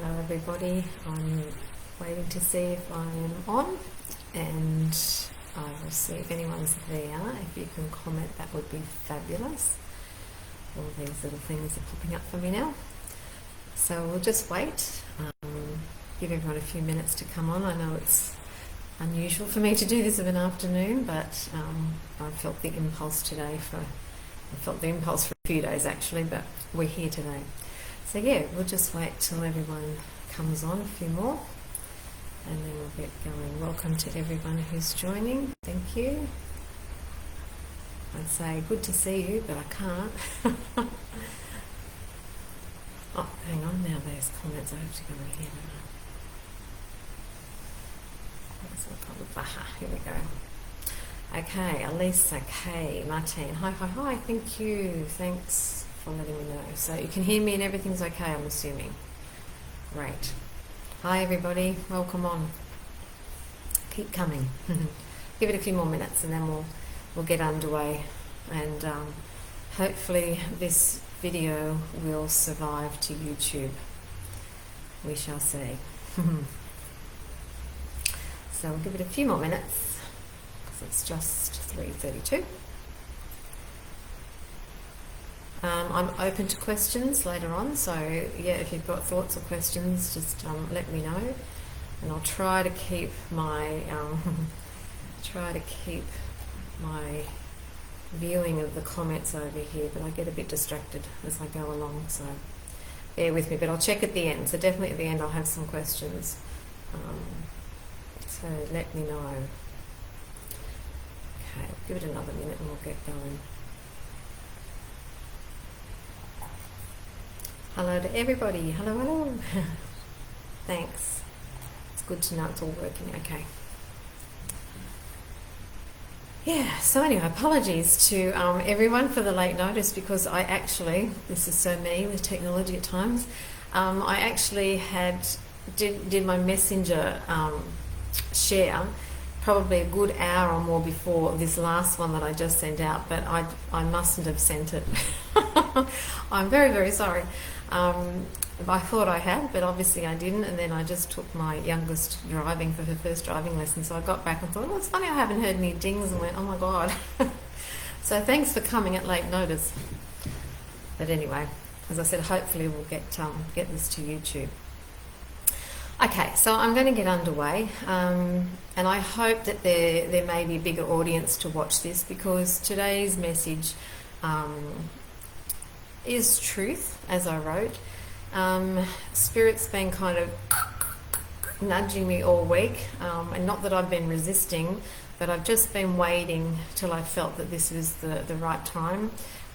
Hello everybody, I'm waiting to see if I am on, and I will see if anyone's there. If you can comment, that would be fabulous. All these little things are popping up for me now. So we'll just wait, give everyone a few minutes to come on. I know it's unusual for me to do this of an afternoon, but I felt the impulse today for a few days actually, but we're here today. So yeah, we'll just wait till everyone comes on, a few more, and then we'll get going. Welcome to everyone who's joining. Thank you. I'd say good to see you, but I can't. Oh, hang on now, there's comments. I have to go in here. Here we go. Okay, Elisa, Kay, Martine. Hi. Thank you. Thanks for letting me know. So you can hear me and everything's okay, I'm assuming. Great. Hi everybody, welcome on. Keep coming. Give it a few more minutes and then we'll get underway, and hopefully this video will survive to YouTube. We shall see. So we'll give it a few more minutes because it's just 3:32. I'm open to questions later on, so yeah, if you've got thoughts or questions, just let me know, and I'll try to keep my viewing of the comments over here, but I get a bit distracted as I go along, so bear with me. But I'll check at the end. So definitely at the end, I'll have some questions. So let me know. Okay, I'll give it another minute and we'll get going. Hello to everybody. Hello. Thanks. It's good to know it's all working okay. Yeah, so anyway, apologies to everyone for the late notice, because this is so me with technology at times, I actually did my messenger share probably a good hour or more before this last one that I just sent out, but I mustn't have sent it. I'm very, very sorry. I thought I had, but obviously I didn't, and then I just took my youngest driving for her first driving lesson, so I got back and thought, oh, it's funny I haven't heard any dings, and went, oh my god. So thanks for coming at late notice. But anyway, as I said, hopefully we'll get this to YouTube. Okay, so I'm going to get underway, and I hope that there may be a bigger audience to watch this, because today's message is truth, as I wrote. Spirit's been kind of nudging me all week, and not that I've been resisting, but I've just been waiting till I felt that this was the right time.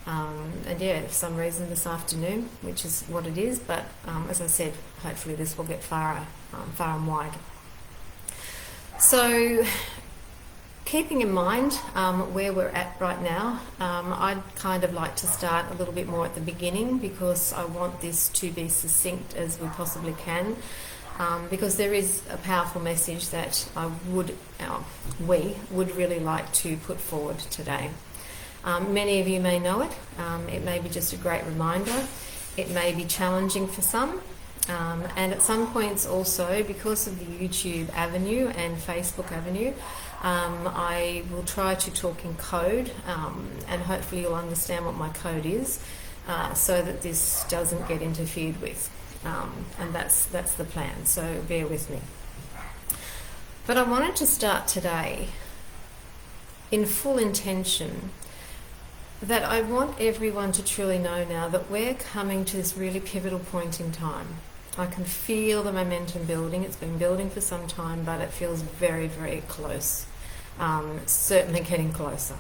And yeah, for some reason this afternoon, which is what it is, but as I said, hopefully this will get far and wide. So keeping in mind where we're at right now, I'd kind of like to start a little bit more at the beginning, because I want this to be succinct as we possibly can, because there is a powerful message that we would really like to put forward today. Many of you may know it. It may be just a great reminder. It may be challenging for some. And at some points also, because of the YouTube avenue and Facebook avenue, I will try to talk in code, and hopefully you'll understand what my code is, so that this doesn't get interfered with. And that's the plan, so bear with me. But I wanted to start today in full intention that I want everyone to truly know now that we're coming to this really pivotal point in time. I can feel the momentum building. It's been building for some time, but it feels very, very close. Certainly getting closer.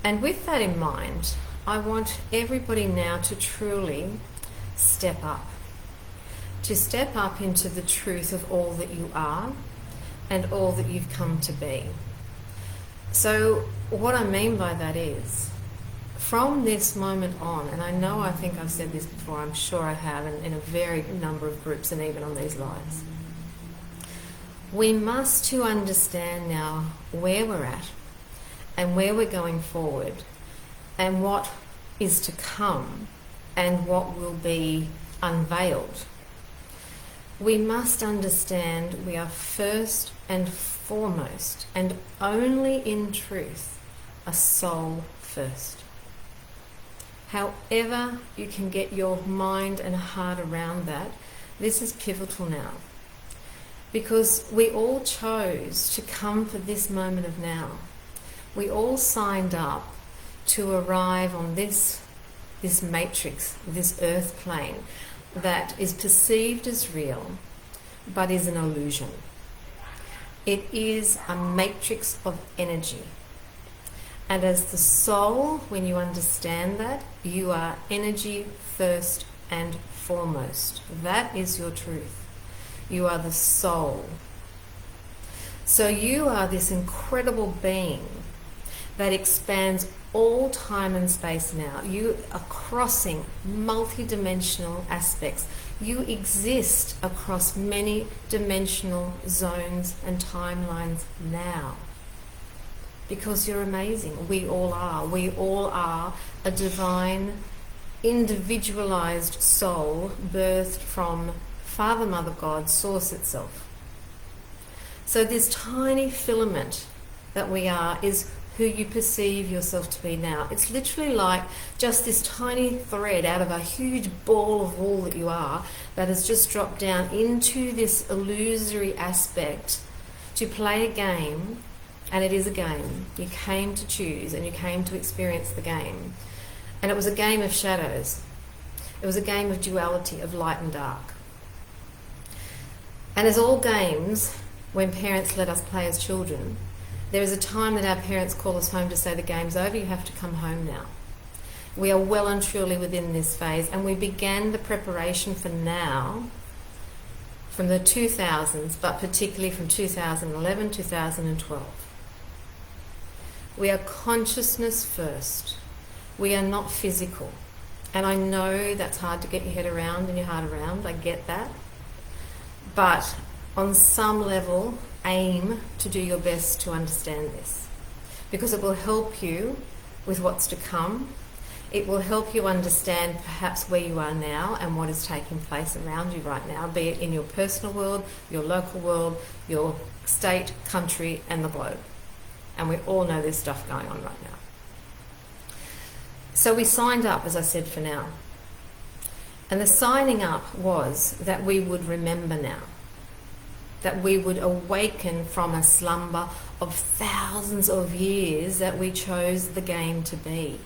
And with that in mind, I want everybody now to truly step up. To step up into the truth of all that you are and all that you've come to be. So what I mean by that is, from this moment on, and I think I've said this before, I'm sure I have, in a very number of groups and even on these lives, we must to understand now where we're at and where we're going forward and what is to come and what will be unveiled. we must understand we are first and foremost, and only in truth, a soul first. However you can get your mind and heart around that, this is pivotal now. Because we all chose to come for this moment of now. We all signed up to arrive on this matrix, this earth plane that is perceived as real, but is an illusion. It is a matrix of energy. And as the soul, when you understand that, you are energy first and foremost. That is your truth. You are the soul. So you are this incredible being that expands all time and space now. You are crossing multi-dimensional aspects. You exist across many dimensional zones and timelines now. Because you're amazing. We all are. We all are a divine, individualized soul birthed from Father, Mother, God, Source itself. So this tiny filament that we are is who you perceive yourself to be now. It's literally like just this tiny thread out of a huge ball of wool that you are, that has just dropped down into this illusory aspect to play a game. And it is a game. You came to choose and you came to experience the game. And it was a game of shadows. It was a game of duality, of light and dark. And as all games, when parents let us play as children, there is a time that our parents call us home to say the game's over, you have to come home now. We are well and truly within this phase, and we began the preparation for now from the 2000s, but particularly from 2011, 2012. We are consciousness first. We are not physical. And I know that's hard to get your head around and your heart around. I get that. But on some level, aim to do your best to understand this. Because it will help you with what's to come. It will help you understand perhaps where you are now and what is taking place around you right now, be it in your personal world, your local world, your state, country, and the globe. And we all know there's stuff going on right now. So we signed up, as I said, for now. And the signing up was that we would remember now. That we would awaken from a slumber of thousands of years that we chose the game to be.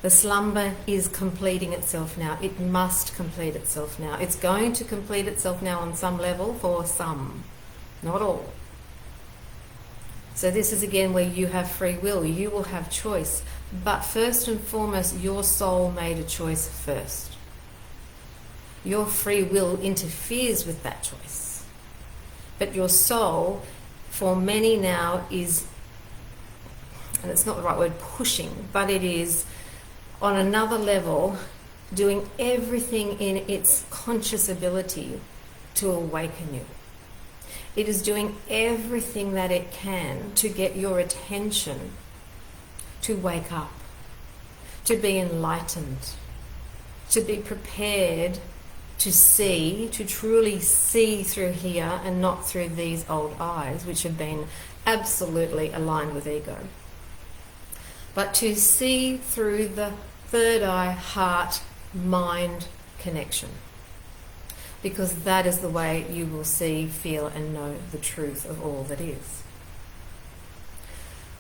The slumber is completing itself now. It must complete itself now. It's going to complete itself now on some level for some, not all. So this is again where you have free will. You will have choice. But first and foremost, your soul made a choice first. Your free will interferes with that choice. But your soul, for many now, is, and it's not the right word, pushing, but it is on another level doing everything in its conscious ability to awaken you. It is doing everything that it can to get your attention to wake up, to be enlightened, to be prepared to see, to truly see through here and not through these old eyes, which have been absolutely aligned with ego. But to see through the third eye, heart, mind connection. Because that is the way you will see, feel, and know the truth of all that is.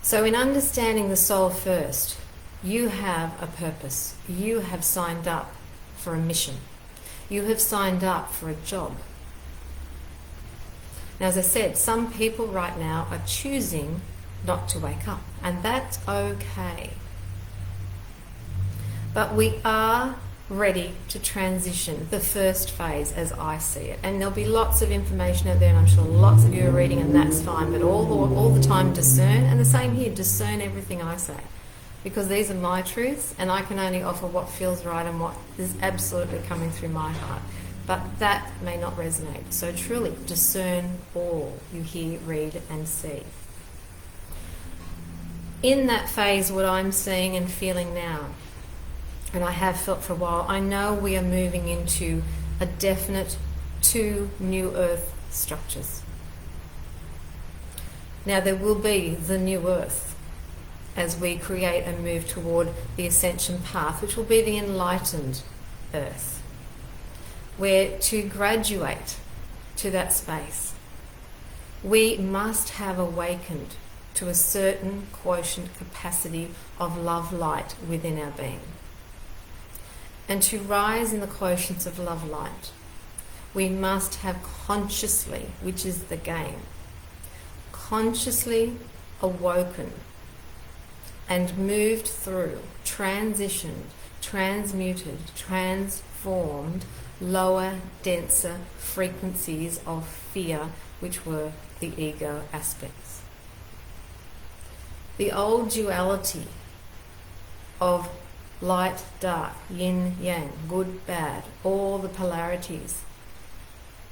So in understanding the soul first, you have a purpose. You have signed up for a mission. You have signed up for a job. Now, as I said, some people right now are choosing not to wake up, and that's okay. But we are ready to transition the first phase as I see it. And there'll be lots of information out there, and I'm sure lots of you are reading, and that's fine. But all the time discern, and the same here, discern everything I say. Because these are my truths, and I can only offer what feels right and what is absolutely coming through my heart. But that may not resonate. So truly, discern all you hear, read, and see. In that phase, what I'm seeing and feeling now, and I have felt for a while, I know we are moving into a definite two new earth structures. Now there will be the new earth as we create and move toward the ascension path, which will be the enlightened earth. Where to graduate to that space, we must have awakened to a certain quotient capacity of love light within our being. And to rise in the quotients of love light, we must have consciously, which is the game, consciously awoken and moved through, transitioned, transmuted, transformed lower, denser frequencies of fear, which were the ego aspects. The old duality of light, dark, yin, yang, good, bad, all the polarities.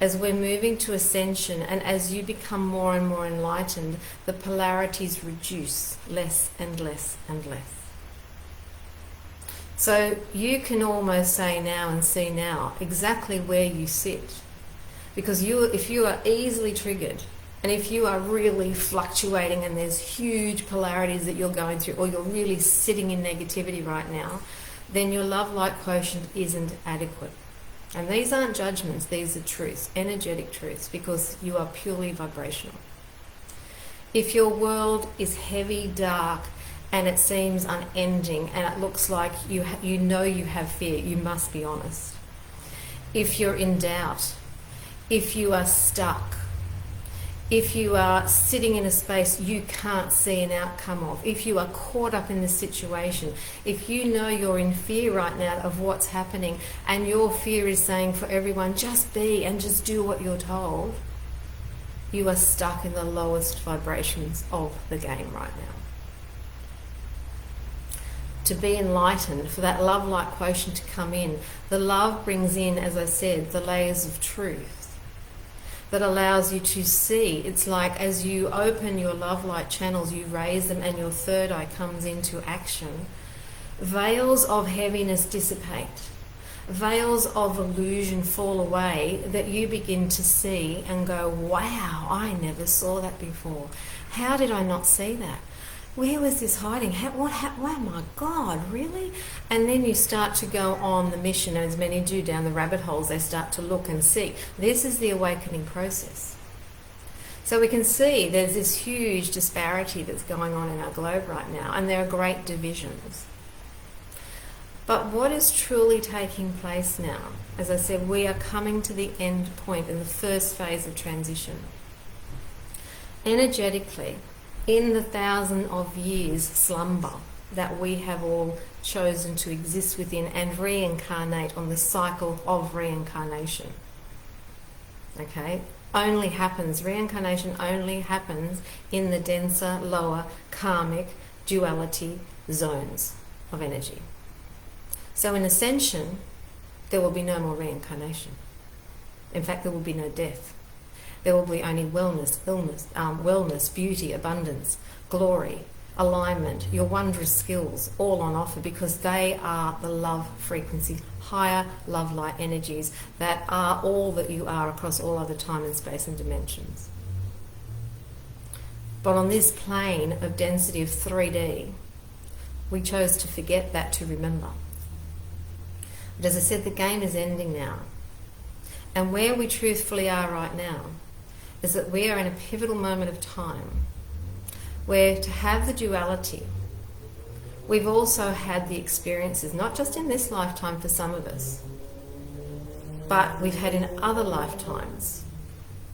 As we're moving to ascension and as you become more and more enlightened, the polarities reduce less and less and less. So you can almost say now and see now exactly where you sit. Because if you are easily triggered, and if you are really fluctuating and there's huge polarities that you're going through, or you're really sitting in negativity right now, then your love light quotient isn't adequate. And these aren't judgments, these are truths, energetic truths, because you are purely vibrational. If your world is heavy, dark, and it seems unending, and it looks like you know you have fear, you must be honest. If you're in doubt, if you are stuck, if you are sitting in a space you can't see an outcome of, if you are caught up in the situation, if you know you're in fear right now of what's happening and your fear is saying for everyone, just be and just do what you're told, you are stuck in the lowest vibrations of the game right now. To be enlightened, for that love light quotient to come in, the love brings in, as I said, the layers of truth that allows you to see. It's like as you open your love light channels, you raise them and your third eye comes into action. Veils of heaviness dissipate. Veils of illusion fall away that you begin to see and go, wow, I never saw that before. How did I not see that? Where was this hiding? Oh my God, really? And then you start to go on the mission, as many do, down the rabbit holes. They start to look and see. This is the awakening process. So we can see there's this huge disparity that's going on in our globe right now, and there are great divisions. But what is truly taking place now? As I said, we are coming to the end point in the first phase of transition. Energetically, in the 1,000 of years slumber that we have all chosen to exist within and reincarnate on the cycle of reincarnation. Okay? Reincarnation only happens in the denser, lower, karmic duality zones of energy. So in ascension, there will be no more reincarnation. In fact, there will be no death. There will be only wellness, beauty, abundance, glory, alignment, your wondrous skills, all on offer, because they are the love frequency, higher love light energies that are all that you are across all other time and space and dimensions. But on this plane of density of 3D, we chose to forget that to remember. But as I said, the game is ending now. And where we truthfully are right now is that we are in a pivotal moment of time where, to have the duality, we've also had the experiences, not just in this lifetime for some of us, but we've had in other lifetimes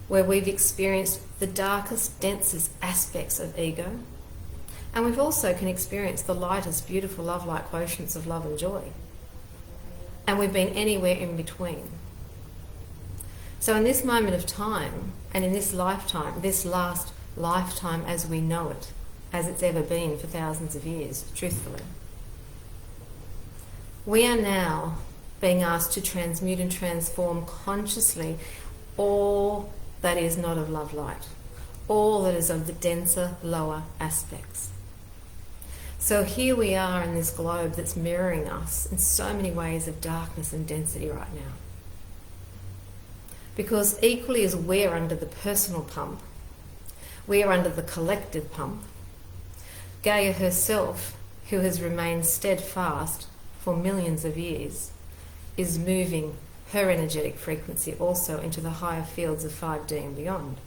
where we've experienced the darkest, densest aspects of ego, and we've also can experience the lightest, beautiful love light quotients of love and joy. And we've been anywhere in between. So in this moment of time, and in this lifetime, this last lifetime as we know it, as it's ever been for thousands of years, truthfully, we are now being asked to transmute and transform consciously all that is not of love light, all that is of the denser, lower aspects. So here we are in this globe that's mirroring us in so many ways of darkness and density right now. Because equally as we're under the personal pump, we are under the collective pump. Gaia herself, who has remained steadfast for millions of years, is moving her energetic frequency also into the higher fields of 5D and beyond.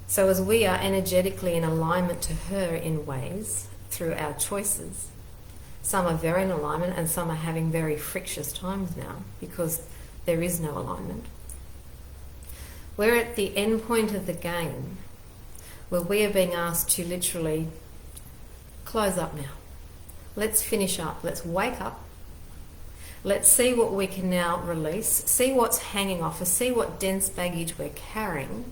So as we are energetically in alignment to her in ways through our choices, some are very in alignment and some are having very frictious times now because there is no alignment. We're at the end point of the game where we are being asked to literally close up now. Let's finish up. Let's wake up. Let's see what we can now release. See what's hanging off us. See what dense baggage we're carrying.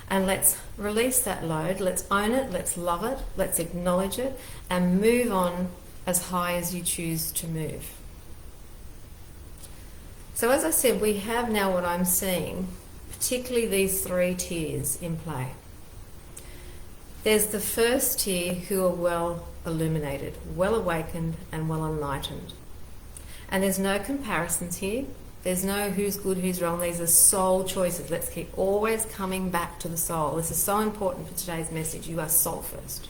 And let's release that load. Let's own it. Let's love it. Let's acknowledge it and move on as high as you choose to move. So as I said, we have now what I'm seeing, particularly these 3 tiers in play. There's the first tier who are well illuminated, well awakened and well enlightened. And there's no comparisons here. There's no who's good, who's wrong. These are soul choices. Let's keep always coming back to the soul. This is so important for today's message. You are soul first.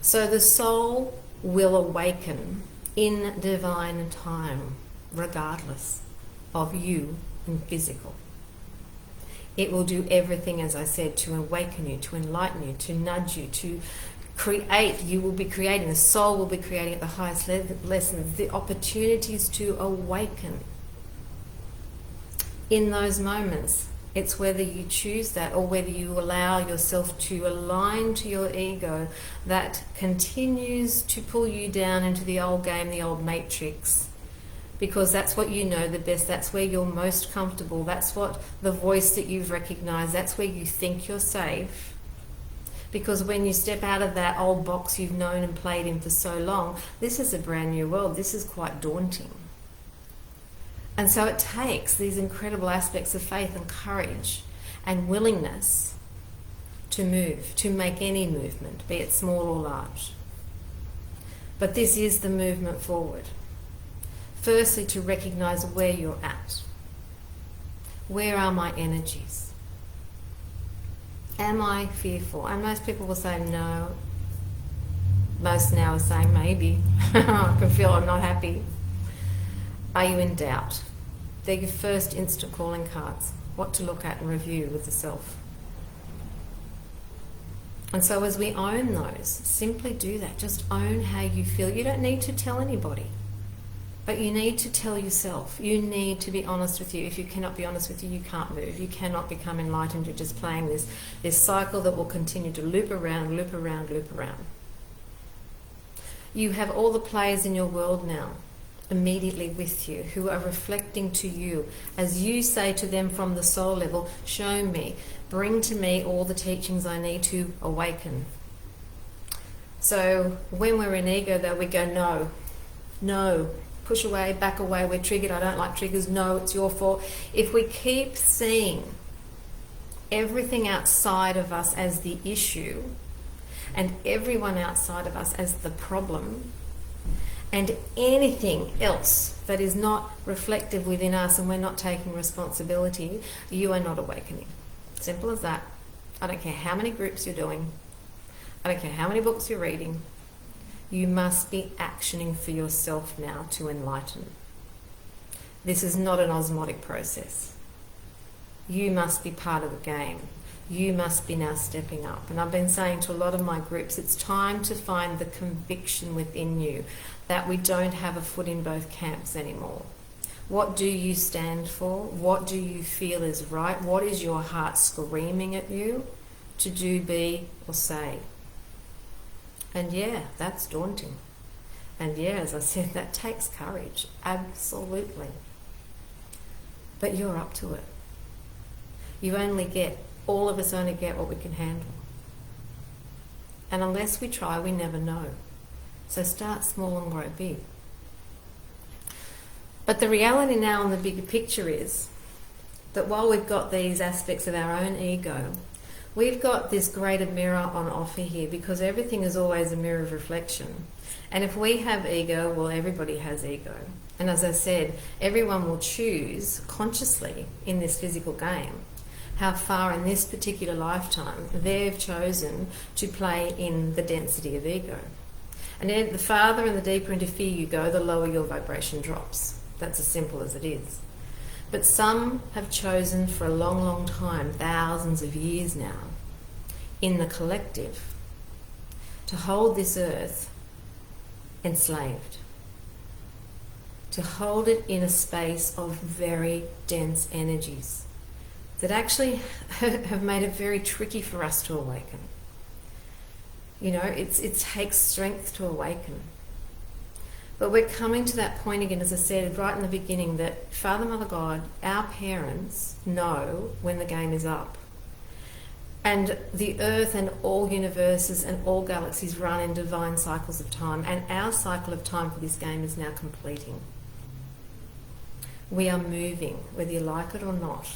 So the soul will awaken in divine time, regardless of you in physical. It will do everything, as I said, to awaken you, to enlighten you, to nudge you, to create. You will be creating, the soul will be creating at the highest lessons, the opportunities to awaken. In those moments, it's whether you choose that or whether you allow yourself to align to your ego that continues to pull you down into the old game, the old matrix. Because that's what you know the best, that's where you're most comfortable, that's what the voice that you've recognized, that's where you think you're safe. Because when you step out of that old box you've known and played in for so long, this is a brand new world, this is quite daunting. And so it takes these incredible aspects of faith and courage and willingness to move, to make any movement, be it small or large. But this is the movement forward. Firstly, to recognize where you're at. Where are my energies? Am I fearful? And most people will say no. Most now are saying maybe. I can feel I'm not happy. Are you in doubt? They're your first instant calling cards. What to look at and review with the self. And so as we own those, simply do that. Just own how you feel. You don't need to tell anybody. But you need to tell yourself. You need to be honest with you. If you cannot be honest with you, you can't move. You cannot become enlightened. You're just playing this cycle that will continue to loop around, loop around, loop around. You have all the players in your world now immediately with you who are reflecting to you as you say to them from the soul level, show me, bring to me all the teachings I need to awaken. So when we're in ego though, we go no, push away, back away, we're triggered, I don't like triggers, no, it's your fault. If we keep seeing everything outside of us as the issue and everyone outside of us as the problem, and anything else that is not reflective within us and we're not taking responsibility, you are not awakening. Simple as that. I don't care how many groups you're doing. I don't care how many books you're reading. You must be actioning for yourself now to enlighten. This is not an osmotic process. You must be part of the game. You must be now stepping up. And I've been saying to a lot of my groups, it's time to find the conviction within you that we don't have a foot in both camps anymore. What do you stand for? What do you feel is right? What is your heart screaming at you to do, be, or say? And yeah, that's daunting. And yeah, as I said, that takes courage. Absolutely. But you're up to it. All of us only get what we can handle. And unless we try, we never know. So start small and grow big. But the reality now in the bigger picture is that while we've got these aspects of our own ego, We've got this greater mirror on offer here because everything is always a mirror of reflection. And if we have ego, well, everybody has ego. And as I said, everyone will choose consciously in this physical game how far in this particular lifetime they've chosen to play in the density of ego. And the farther and the deeper into fear you go, the lower your vibration drops. That's as simple as it is. But some have chosen for a long, long time, thousands of years now, in the collective, to hold this earth enslaved, to hold it in a space of very dense energies that actually have made it very tricky for us to awaken. You know, it takes strength to awaken. But we're coming to that point again, as I said right in the beginning, that Father, Mother, God, our parents know when the game is up. And the earth and all universes and all galaxies run in divine cycles of time. And our cycle of time for this game is now completing. We are moving, whether you like it or not.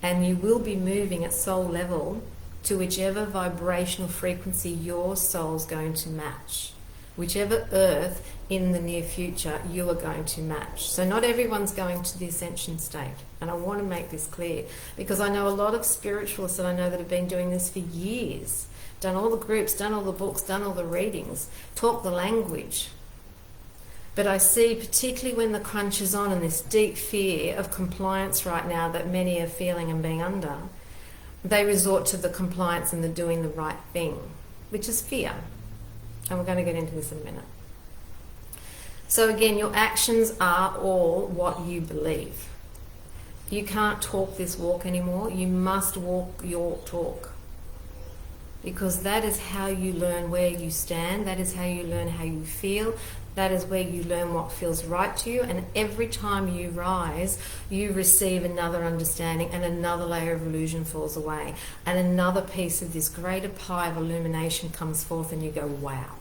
And you will be moving at soul level to whichever vibrational frequency your soul's going to match. Whichever earth in the near future you are going to match. So not everyone's going to the ascension state. And I want to make this clear because I know a lot of spiritualists that I know that have been doing this for years. Done all the groups, done all the books, done all the readings, talk the language. But I see, particularly when the crunch is on and this deep fear of compliance right now that many are feeling and being under, they resort to the compliance and the doing the right thing, which is fear. And we're going to get into this in a minute. So again, your actions are all what you believe. You can't talk this walk anymore. You must walk your talk. Because that is how you learn where you stand. That is how you learn how you feel. That is where you learn what feels right to you. And every time you rise, you receive another understanding and another layer of illusion falls away. And another piece of this greater pie of illumination comes forth and you go, wow.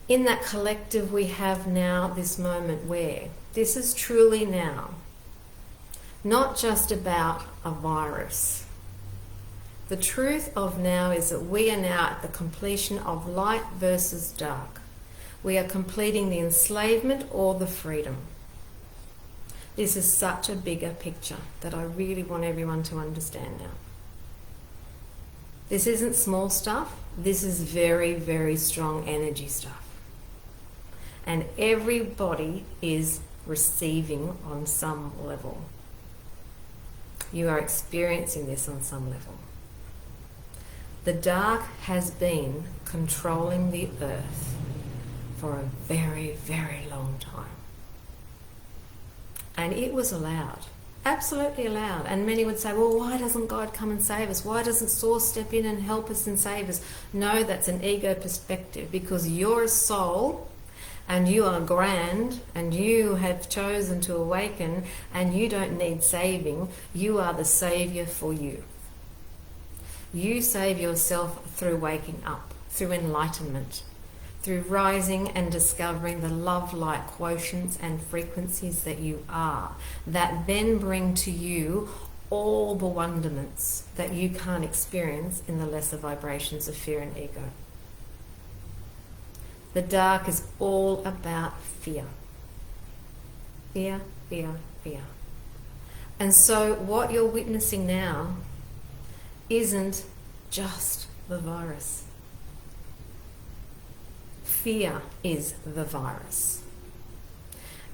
In that collective, we have now this moment where this is truly now not just about a virus. The truth of now is that we are now at the completion of light versus dark. We are completing the enslavement or the freedom. This is such a bigger picture that I really want everyone to understand now. This isn't small stuff. This is very, very strong energy stuff. And everybody is receiving on some level. You are experiencing this on some level. The dark has been controlling the earth for a very, very long time. And it was allowed, absolutely allowed. And many would say, well, why doesn't God come and save us? Why doesn't Source step in and help us and save us? No, that's an ego perspective, because you're a soul and you are grand and you have chosen to awaken and you don't need saving. You are the saviour for you. You save yourself through waking up, through enlightenment, through rising and discovering the love-light quotients and frequencies that you are, that then bring to you all the wonderments that you can't experience in the lesser vibrations of fear and ego. The dark is all about fear. Fear, fear, fear. And so what you're witnessing now isn't just the virus. Fear is the virus.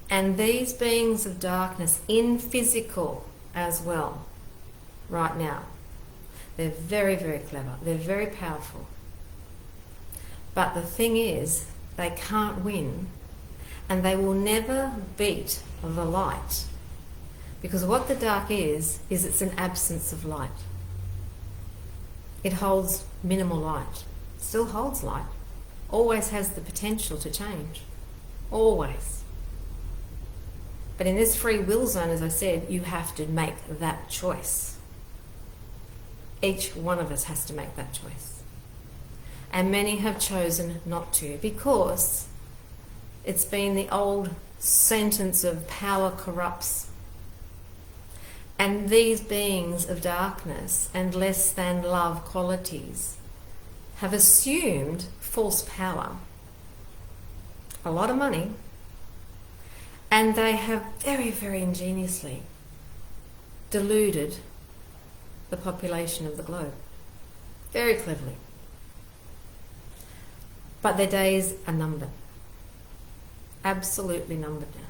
And these beings of darkness in physical as well, right now, they're very, very clever. They're very powerful. But the thing is, they can't win and they will never beat the light. Because what the dark is it's an absence of light. It holds minimal light. Still holds light. Always has the potential to change. Always. But in this free will zone, as I said, you have to make that choice. Each one of us has to make that choice. And many have chosen not to, because it's been the old sentence of power corrupts. And these beings of darkness and less than love qualities have assumed false power, a lot of money, and they have very, very ingeniously deluded the population of the globe. Very cleverly. But their days are numbered. Absolutely numbered now.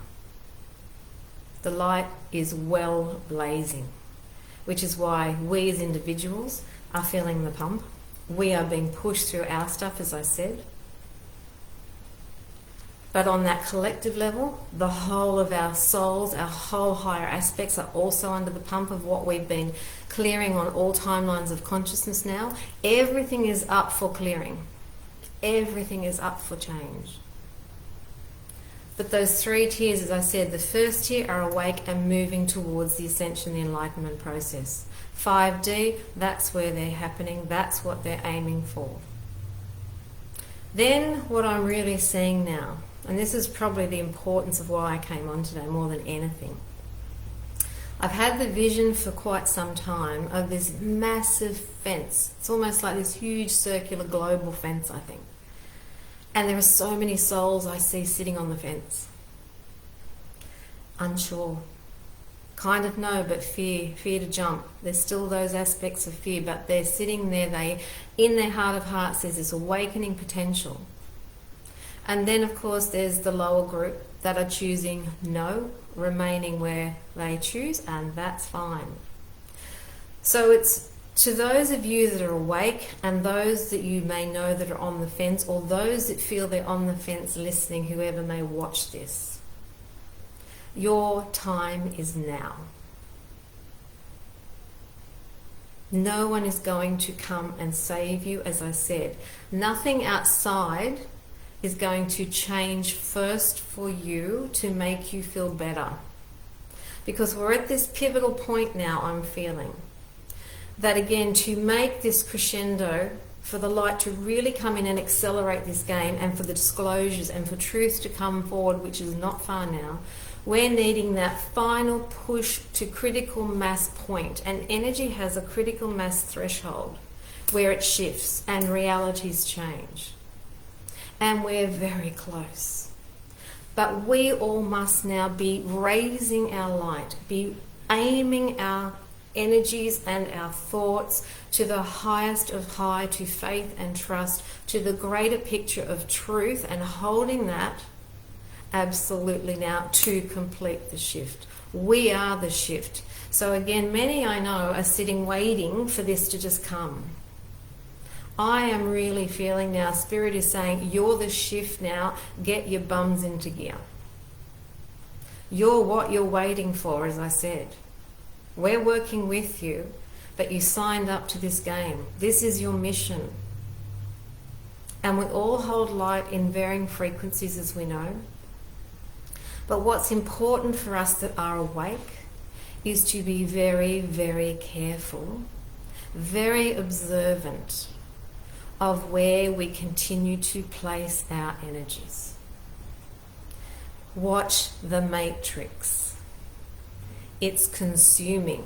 The light is well blazing, which is why we as individuals are feeling the pump. We are being pushed through our stuff, as I said. But on that collective level, the whole of our souls, our whole higher aspects are also under the pump of what we've been clearing on all timelines of consciousness now. Everything is up for clearing. Everything is up for change. But those 3 tiers, as I said, the first tier are awake and moving towards the ascension, the enlightenment process. 5D, that's where they're happening. That's what they're aiming for. Then what I'm really seeing now, and this is probably the importance of why I came on today more than anything. I've had the vision for quite some time of this massive fence. It's almost like this huge circular global fence, I think. And there are so many souls I see sitting on the fence. Unsure. Kind of know, but fear to jump. There's still those aspects of fear, but they're sitting there. In their heart of hearts, there's this awakening potential. And then, of course, there's the lower group that are choosing no, remaining where they choose, and that's fine. So it's to those of you that are awake and those that you may know that are on the fence, or those that feel they're on the fence listening, whoever may watch this, your time is now. No one is going to come and save you, as I said. Nothing outside is going to change first for you to make you feel better. Because we're at this pivotal point now, I'm feeling. That again, to make this crescendo, for the light to really come in and accelerate this game, and for the disclosures and for truth to come forward, which is not far now, we're needing that final push to critical mass point. And energy has a critical mass threshold where it shifts and realities change. And we're very close. But we all must now be raising our light, be aiming our energies and our thoughts to the highest of high, to faith and trust, to the greater picture of truth, and holding that absolutely now to complete the shift. We are the shift. So again, many I know are sitting waiting for this to just come. I am really feeling now, Spirit is saying, you're the shift now, get your bums into gear. You're what you're waiting for, as I said. We're working with you, but you signed up to this game. This is your mission. And we all hold light in varying frequencies, as we know. But what's important for us that are awake is to be very, very careful, very observant of where we continue to place our energies. Watch the matrix. It's consuming.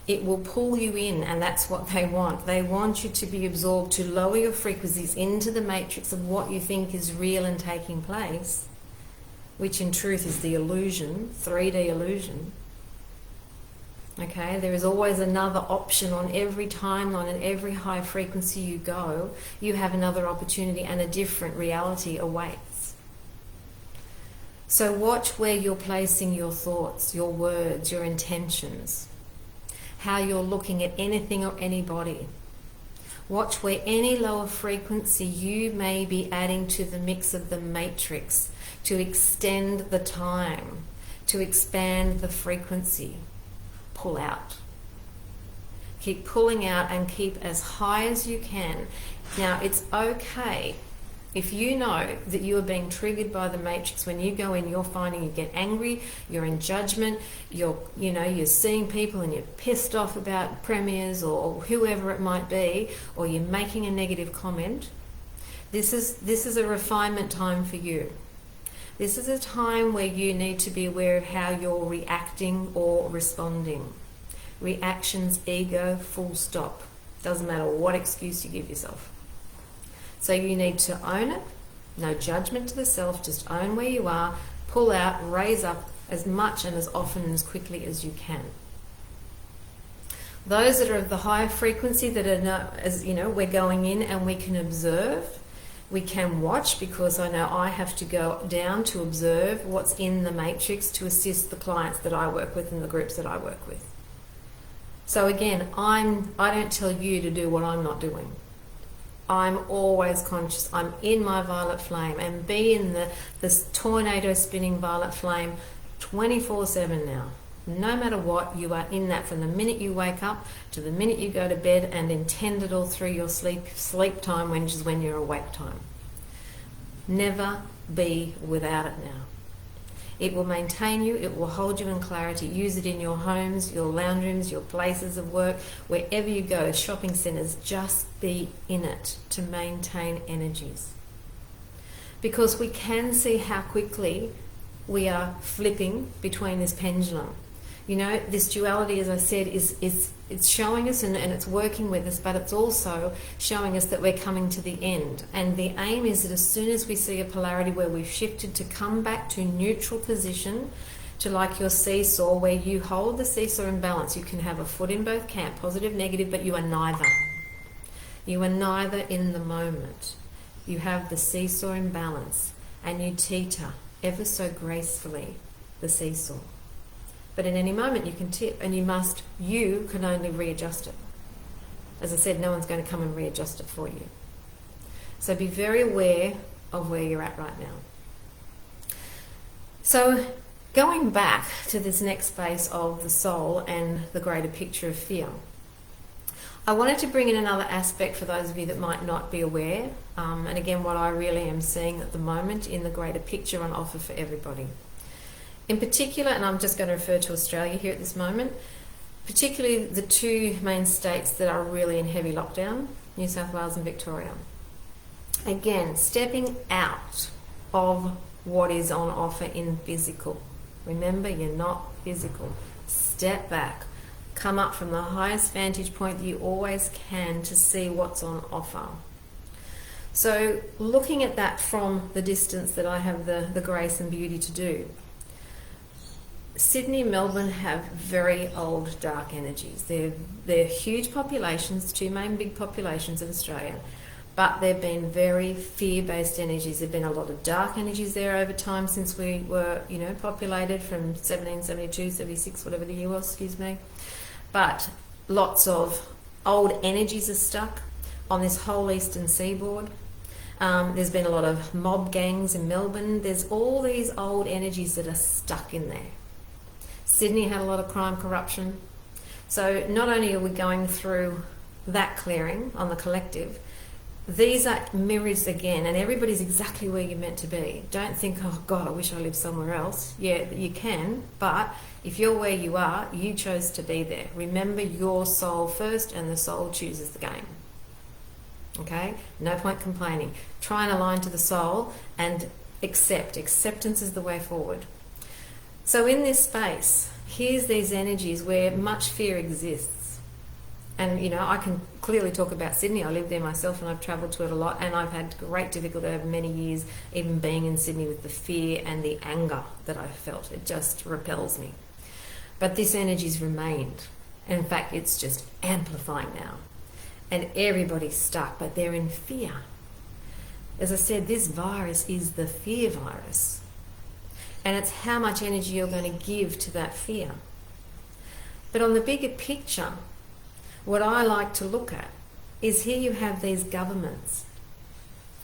It will pull you in, and that's what they want. They want you to be absorbed, to lower your frequencies into the matrix of what you think is real and taking place, which in truth is the illusion, 3D illusion. Okay, there is always another option on every timeline, and every high frequency you go, you have another opportunity and a different reality awaits. So watch where you're placing your thoughts, your words, your intentions, how you're looking at anything or anybody. Watch where any lower frequency you may be adding to the mix of the matrix to extend the time, to expand the frequency. Pull out. Keep pulling out and keep as high as you can. Now, it's okay if you know that you are being triggered by the matrix. When you go in, you're finding you get angry, you're in judgment, you're seeing people and you're pissed off about premiers or whoever it might be, or you're making a negative comment. This is a refinement time for you. This is a time where you need to be aware of how you're reacting or responding. Reactions, ego, full stop. Doesn't matter what excuse you give yourself. So you need to own it. No judgment to the self. Just own where you are. Pull out, raise up as much and as often and as quickly as you can. Those that are of the higher frequency, that are not, as you know, we're going in and we can observe. We can watch, because I know I have to go down to observe what's in the matrix to assist the clients that I work with and the groups that I work with. So again, I don't tell you to do what I'm not doing. I'm always conscious. I'm in my violet flame, and be in this tornado spinning violet flame 24/7 now. No matter what, you are in that from the minute you wake up to the minute you go to bed, and intend it all through your sleep time, which is when you're awake time. Never be without it now. It will maintain you, it will hold you in clarity. Use it in your homes, your lounge rooms, your places of work, wherever you go, shopping centres. Just be in it to maintain energies. Because we can see how quickly we are flipping between this pendulum. You know, this duality, as I said, it's showing us and it's working with us, but it's also showing us that we're coming to the end. And the aim is that as soon as we see a polarity where we've shifted, to come back to neutral position, to like your seesaw, where you hold the seesaw in balance. You can have a foot in both camp, positive, negative, but you are neither. You are neither in the moment. You have the seesaw in balance, and you teeter ever so gracefully the seesaw. But in any moment you can tip, and you can only readjust it. As I said, no one's going to come and readjust it for you. So be very aware of where you're at right now. So going back to this next space of the soul and the greater picture of fear, I wanted to bring in another aspect for those of you that might not be aware, and again, what I really am seeing at the moment in the greater picture on offer for everybody. In particular, and I'm just going to refer to Australia here at this moment, particularly the two main states that are really in heavy lockdown, New South Wales and Victoria. Again, stepping out of what is on offer in physical. Remember, you're not physical. Step back. Come up from the highest vantage point that you always can to see what's on offer. So looking at that from the distance that I have the grace and beauty to do, Sydney and Melbourne have very old dark energies. They're huge populations, two main big populations of Australia, but they've been very fear-based energies. There've been a lot of dark energies there over time since we were, populated from 1772, 76, whatever the year was, But lots of old energies are stuck on this whole eastern seaboard. There's been a lot of mob gangs in Melbourne. There's all these old energies that are stuck in there. Sydney had a lot of crime, corruption. So not only are we going through that clearing on the collective, these are mirrors again, and everybody's exactly where you're meant to be. Don't think, oh God, I wish I lived somewhere else. Yeah, you can, but if you're where you are, you chose to be there. Remember your soul first, and the soul chooses the game. Okay? No point complaining. Try and align to the soul and accept. Acceptance is the way forward. So in this space, here's these energies where much fear exists. And, I can clearly talk about Sydney. I live there myself and I've travelled to it a lot, and I've had great difficulty over many years even being in Sydney with the fear and the anger that I felt. It just repels me. But this energy's remained. In fact, it's just amplifying now. And everybody's stuck, but they're in fear. As I said, this virus is the fear virus. And it's how much energy you're going to give to that fear. But on the bigger picture, what I like to look at is here you have these governments.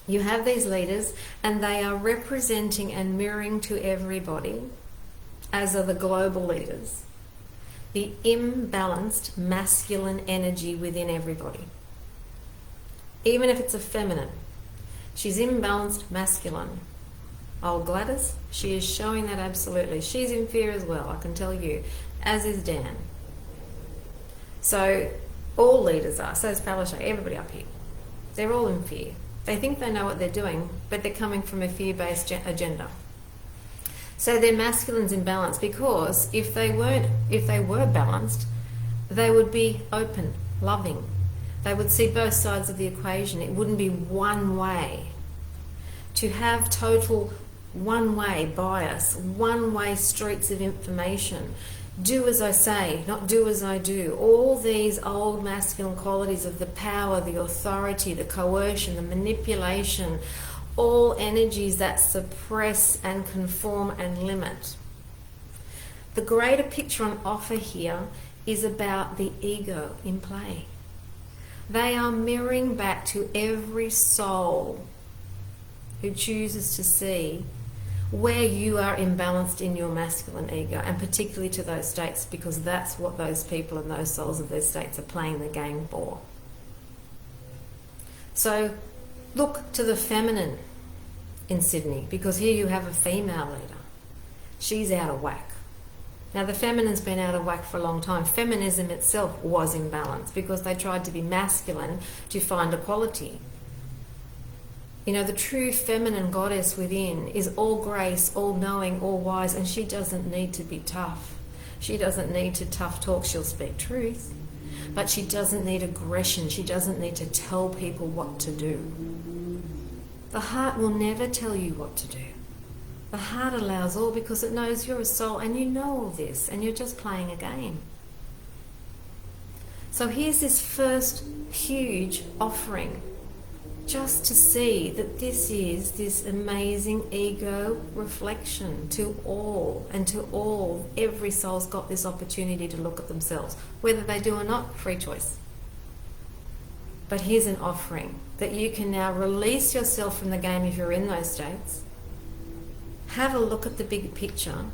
You have these leaders, and they are representing and mirroring to everybody, as are the global leaders, the imbalanced masculine energy within everybody. Even if it's a feminine, she's imbalanced masculine. Old Gladys, she is showing that absolutely. She's in fear as well, I can tell you, as is Dan. So all leaders are, so is Palaszczuk, everybody up here. They're all in fear. They think they know what they're doing, but they're coming from a fear-based agenda. So their masculine's imbalanced because if they were balanced, they would be open, loving. They would see both sides of the equation. It wouldn't be one way. To have total one-way bias, one-way streets of information, do as I say, not do as I do. All these old masculine qualities of the power, the authority, the coercion, the manipulation, all energies that suppress and conform and limit. The greater picture on offer here is about the ego in play. They are mirroring back to every soul who chooses to see where you are imbalanced in your masculine ego, and particularly to those states, because that's what those people and those souls of those states are playing the game for. So look to the feminine in Sydney, because here you have a female leader. She's out of whack. Now the feminine's been out of whack for a long time. Feminism itself was imbalanced because they tried to be masculine to find equality. You know, the true feminine goddess within is all grace, all knowing, all wise, and she doesn't need to be tough. She doesn't need to tough talk. She'll speak truth, but she doesn't need aggression. She doesn't need to tell people what to do. The heart will never tell you what to do. The heart allows all because it knows you're a soul and you know all this and you're just playing a game. So here's this first huge offering, just to see that this is this amazing ego reflection to all, and to all, every soul's got this opportunity to look at themselves. Whether they do or not, free choice. But here's an offering that you can now release yourself from the game if you're in those states. Have a look at the big picture.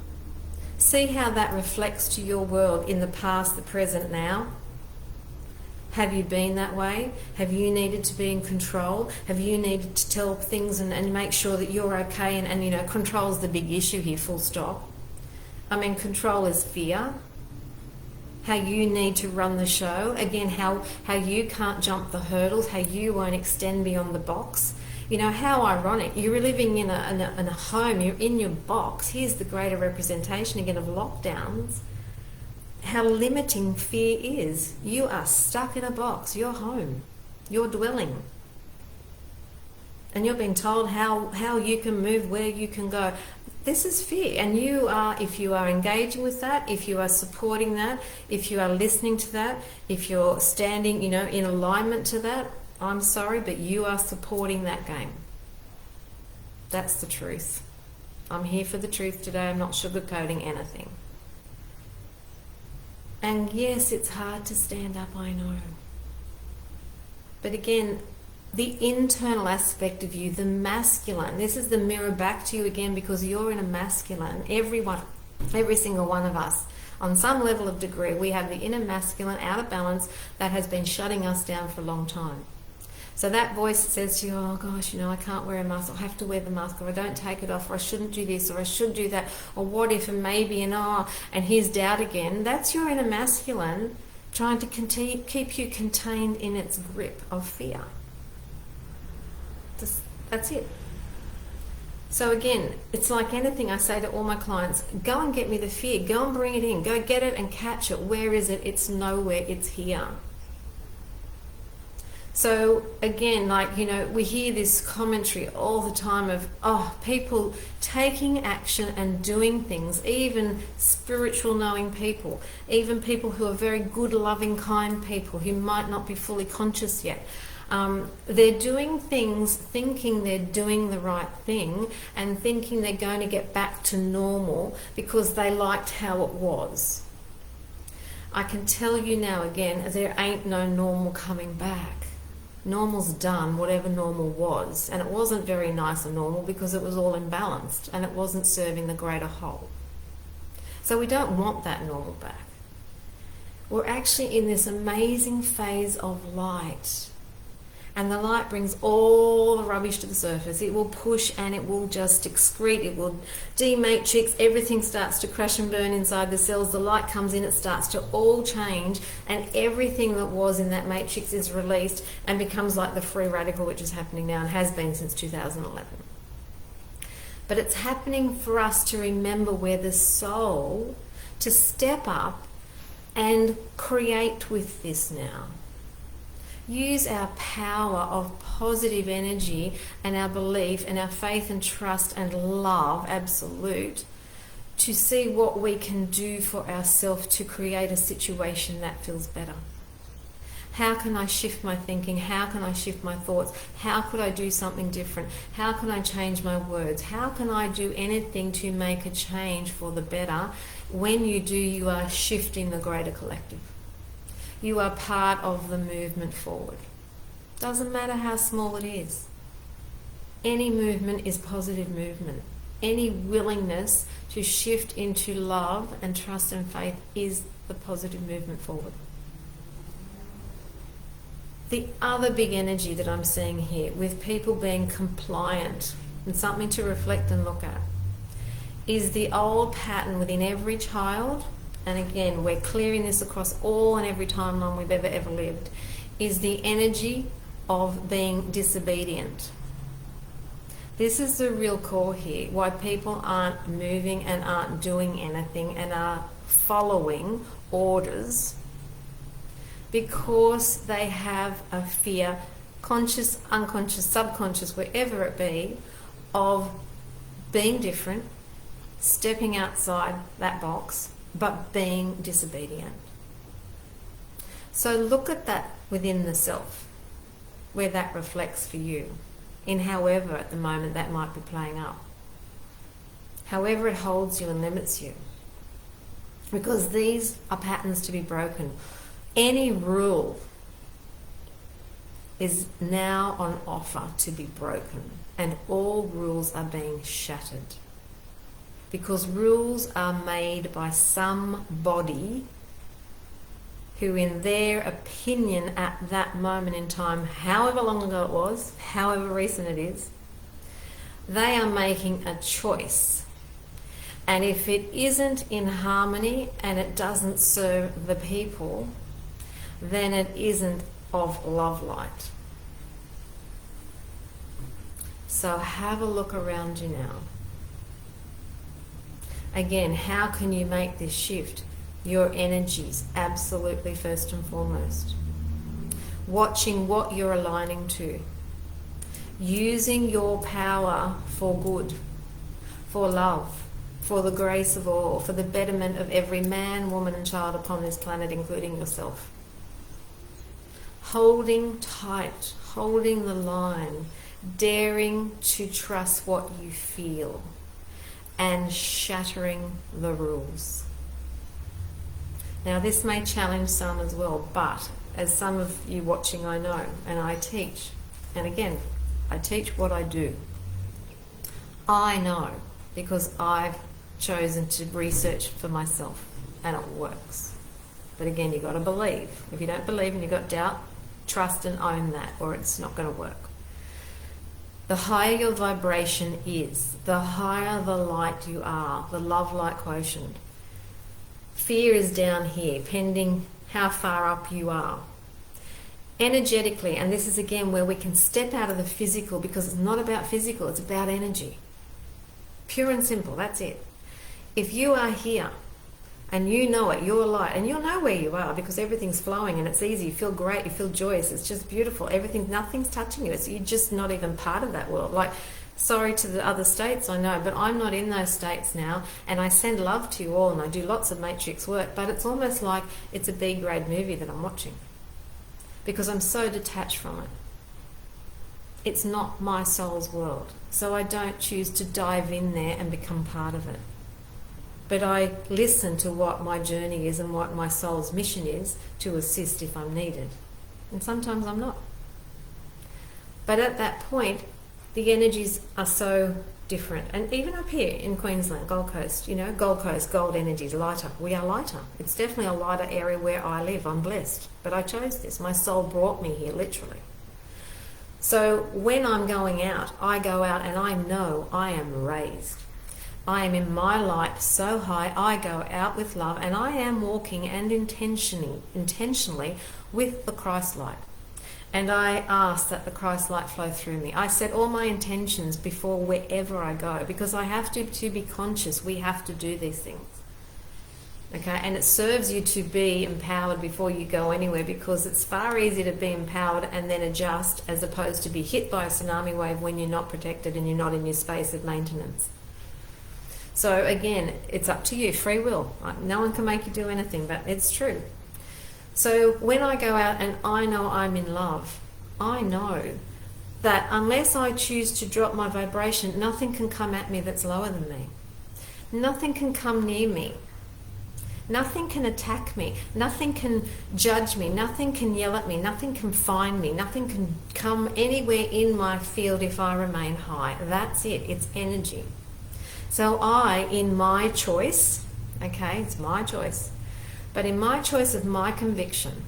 See how that reflects to your world in the past, the present, now. Have you been that way? Have you needed to be in control? Have you needed to tell things and make sure that you're okay? And you know, control's the big issue here, full stop. I mean, control is fear. How you need to run the show. Again, how you can't jump the hurdles, how you won't extend beyond the box. You know, how ironic. You're living in a home, you're in your box. Here's the greater representation again of lockdowns. How limiting fear is. You are stuck in a box, your home, your dwelling. And you're being told how you can move, where you can go. This is fear. And you are, if you are engaging with that, if you are supporting that, if you are listening to that, if you're standing, you know, in alignment to that, I'm sorry, but you are supporting that game. That's the truth. I'm here for the truth today. I'm not sugarcoating anything. And yes, it's hard to stand up, I know. But again, the internal aspect of you, the masculine, this is the mirror back to you again, because you're in a masculine. Every single one of us, on some level of degree, we have the inner masculine out of balance that has been shutting us down for a long time. So that voice that says to you, oh gosh, you know, I can't wear a mask, I have to wear the mask, or I don't take it off, or I shouldn't do this, or I should do that, or what if, and maybe, and here's doubt again. That's your inner masculine trying to keep you contained in its grip of fear. That's it. So again, it's like anything I say to all my clients, go and get me the fear, go and bring it in, go get it and catch it. Where is it? It's nowhere, it's here. So again, like, you know, we hear this commentary all the time of, people taking action and doing things, even spiritual knowing people, even people who are very good, loving, kind people who might not be fully conscious yet. They're doing things thinking they're doing the right thing and thinking they're going to get back to normal because they liked how it was. I can tell you now again, there ain't no normal coming back. Normal's done, whatever normal was, and it wasn't very nice and normal because it was all imbalanced and it wasn't serving the greater whole. So we don't want that normal back. We're actually in this amazing phase of light, and the light brings all the rubbish to the surface. It will push and it will just excrete, it will dematrix, everything starts to crash and burn inside the cells. The light comes in, it starts to all change, and everything that was in that matrix is released and becomes like the free radical, which is happening now and has been since 2011. But it's happening for us to remember we're the soul, to step up and create with this now. Use our power of positive energy and our belief and our faith and trust and love, absolute, to see what we can do for ourselves to create a situation that feels better. How can I shift my thinking? How can I shift my thoughts? How could I do something different? How can I change my words? How can I do anything to make a change for the better? When you do, you are shifting the greater collective. You are part of the movement forward. Doesn't matter how small it is. Any movement is positive movement. Any willingness to shift into love and trust and faith is the positive movement forward. The other big energy that I'm seeing here with people being compliant, and something to reflect and look at, is the old pattern within every child, and again we're clearing this across all and every timeline we've ever lived, is the energy of being disobedient. This is the real core here, why people aren't moving and aren't doing anything and are following orders, because they have a fear, conscious, unconscious, subconscious, wherever it be, of being different, stepping outside that box, but being disobedient. So look at that within the self, where that reflects for you, in however at the moment that might be playing up. However it holds you and limits you. Because these are patterns to be broken. Any rule is now on offer to be broken, and all rules are being shattered. Because rules are made by somebody who, in their opinion at that moment in time, however long ago it was, however recent it is, they are making a choice. And if it isn't in harmony and it doesn't serve the people, then it isn't of love light. So have a look around you now. Again, how can you make this shift? Your energies, absolutely first and foremost. Watching what you're aligning to. Using your power for good, for love, for the grace of all, for the betterment of every man, woman and child upon this planet, including yourself. Holding tight, holding the line, daring to trust what you feel, and shattering the rules. Now this may challenge some as well, but as some of you watching I know, and I teach, and again, I teach what I do. I know because I've chosen to research for myself, and it works. But again, you've got to believe. If you don't believe and you've got doubt, trust and own that, or it's not going to work. The higher your vibration is, the higher the light you are, the love light quotient. Fear is down here, pending how far up you are. Energetically, and this is again where we can step out of the physical, because it's not about physical, it's about energy. Pure and simple, that's it. If you are here, and you know it, you're light, and you'll know where you are because everything's flowing and it's easy, you feel great, you feel joyous, it's just beautiful, nothing's touching you, you're just not even part of that world. Like, sorry to the other states, I know, but I'm not in those states now, and I send love to you all, and I do lots of matrix work, but it's almost like it's a B-grade movie that I'm watching because I'm so detached from it. It's not my soul's world, so I don't choose to dive in there and become part of it. But I listen to what my journey is and what my soul's mission is to assist if I'm needed. And sometimes I'm not. But at that point, the energies are so different. And even up here in Queensland, Gold Coast, Gold Coast, gold energies, lighter. We are lighter. It's definitely a lighter area where I live. I'm blessed. But I chose this. My soul brought me here, literally. So when I'm going out, I go out and I know I am raised. I am in my light so high, I go out with love, and I am walking and intentionally with the Christ light. And I ask that the Christ light flow through me. I set all my intentions before wherever I go, because I have to be conscious. We have to do these things. Okay, and it serves you to be empowered before you go anywhere, because it's far easier to be empowered and then adjust, as opposed to be hit by a tsunami wave when you're not protected and you're not in your space of maintenance. So again, it's up to you, free will. No one can make you do anything, but it's true. So when I go out and I know I'm in love, I know that unless I choose to drop my vibration, nothing can come at me that's lower than me. Nothing can come near me. Nothing can attack me. Nothing can judge me. Nothing can yell at me. Nothing can find me. Nothing can come anywhere in my field if I remain high. That's it. It's energy. So I, in my choice, okay, it's my choice, but in my choice of my conviction,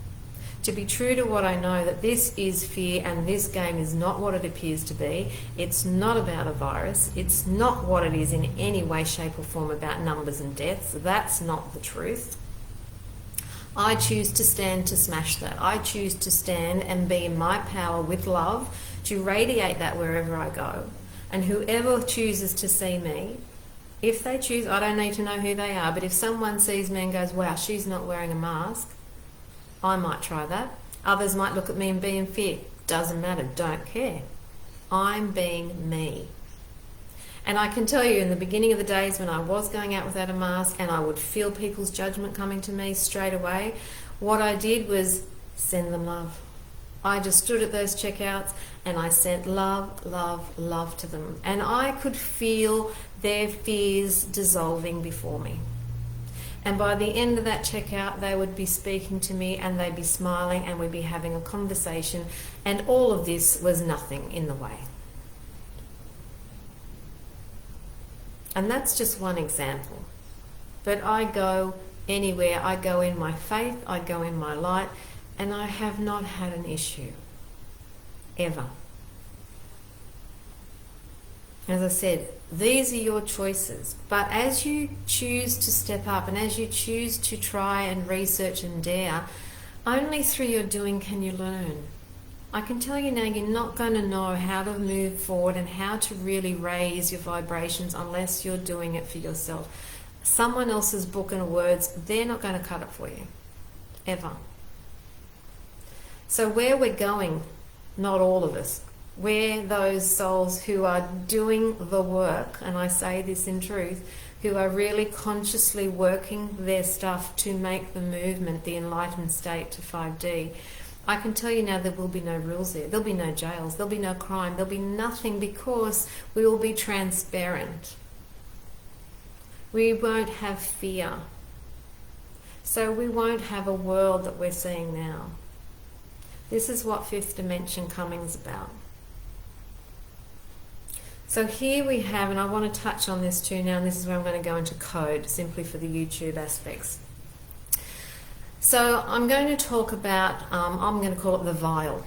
to be true to what I know, that this is fear and this game is not what it appears to be. It's not about a virus. It's not what it is in any way, shape or form about numbers and deaths. That's not the truth. I choose to stand to smash that. I choose to stand and be in my power with love to radiate that wherever I go. And whoever chooses to see me, if they choose, I don't need to know who they are, but if someone sees me and goes, wow, she's not wearing a mask, I might try that. Others might look at me and be in fear. Doesn't matter, don't care. I'm being me. And I can tell you, in the beginning of the days when I was going out without a mask and I would feel people's judgment coming to me straight away, what I did was send them love. I just stood at those checkouts and I sent love, love, love to them. And I could feel their fears dissolving before me. And by the end of that checkout, they would be speaking to me and they'd be smiling and we'd be having a conversation. And all of this was nothing in the way. And that's just one example. But I go anywhere. I go in my faith, I go in my light, and I have not had an issue. Ever. As I said, these are your choices. But as you choose to step up and as you choose to try and research and dare, only through your doing can you learn. I can tell you now, you're not going to know how to move forward and how to really raise your vibrations unless you're doing it for yourself. Someone else's book and words, they're not going to cut it for you. Ever. So where we're going, not all of us, we're those souls who are doing the work, and I say this in truth, who are really consciously working their stuff to make the movement, the enlightened state, to 5D. I can tell you now, there will be no rules there. There'll be no jails. There'll be no crime. There'll be nothing, because we will be transparent. We won't have fear. So we won't have a world that we're seeing now. This is what fifth dimension coming is about. So here we have, and I want to touch on this too now, and this is where I'm going to go into code, simply for the YouTube aspects. So I'm going to talk about, I'm going to call it the vial,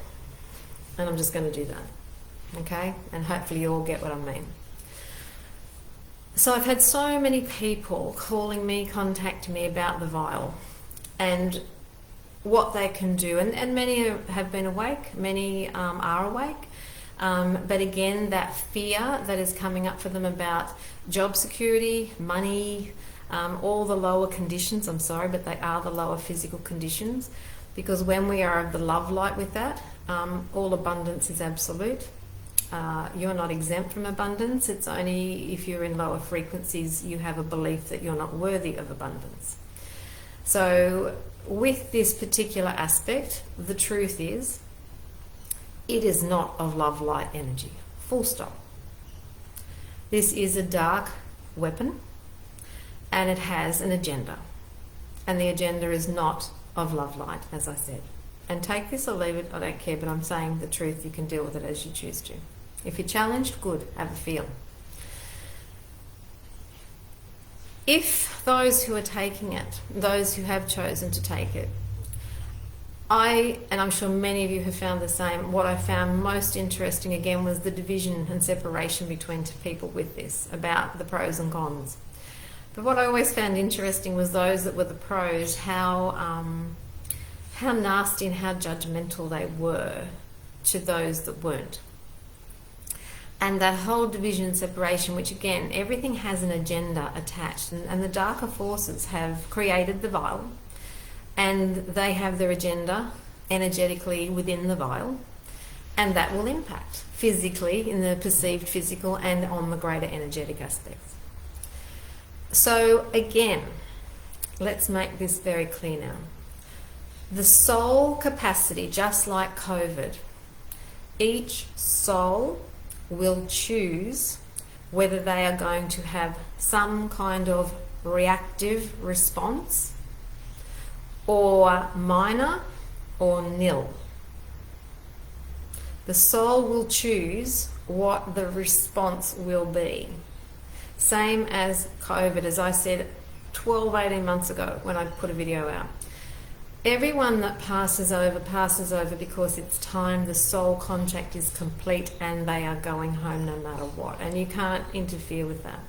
and I'm just going to do that, okay? And hopefully you all get what I mean. So I've had so many people calling me, contacting me about the vial, and what they can do, and many have been awake, many are awake. But again, that fear that is coming up for them about job security, money, all the lower conditions, I'm sorry, but they are the lower physical conditions, because when we are of the love light with that, all abundance is absolute. You're not exempt from abundance. It's only if you're in lower frequencies you have a belief that you're not worthy of abundance. So with this particular aspect, the truth is, it is not of love light energy. Full stop. This is a dark weapon, and it has an agenda. And the agenda is not of love light, as I said. And take this or leave it, I don't care, but I'm saying the truth. You can deal with it as you choose to. If you're challenged, good, have a feel. If those who are taking it, those who have chosen to take it, and I'm sure many of you have found the same, what I found most interesting again was the division and separation between two people with this, about the pros and cons. But what I always found interesting was those that were the pros, how nasty and how judgmental they were to those that weren't. And that whole division and separation, which again, everything has an agenda attached, and the darker forces have created the vial, and they have their agenda energetically within the vial, and that will impact physically in the perceived physical and on the greater energetic aspects. So again, let's make this very clear now. The soul capacity, just like COVID, each soul will choose whether they are going to have some kind of reactive response, or minor or nil. The soul will choose what the response will be. Same as COVID, as I said 18 months ago when I put a video out. Everyone that passes over because it's time, the soul contract is complete, and they are going home no matter what, and you can't interfere with that.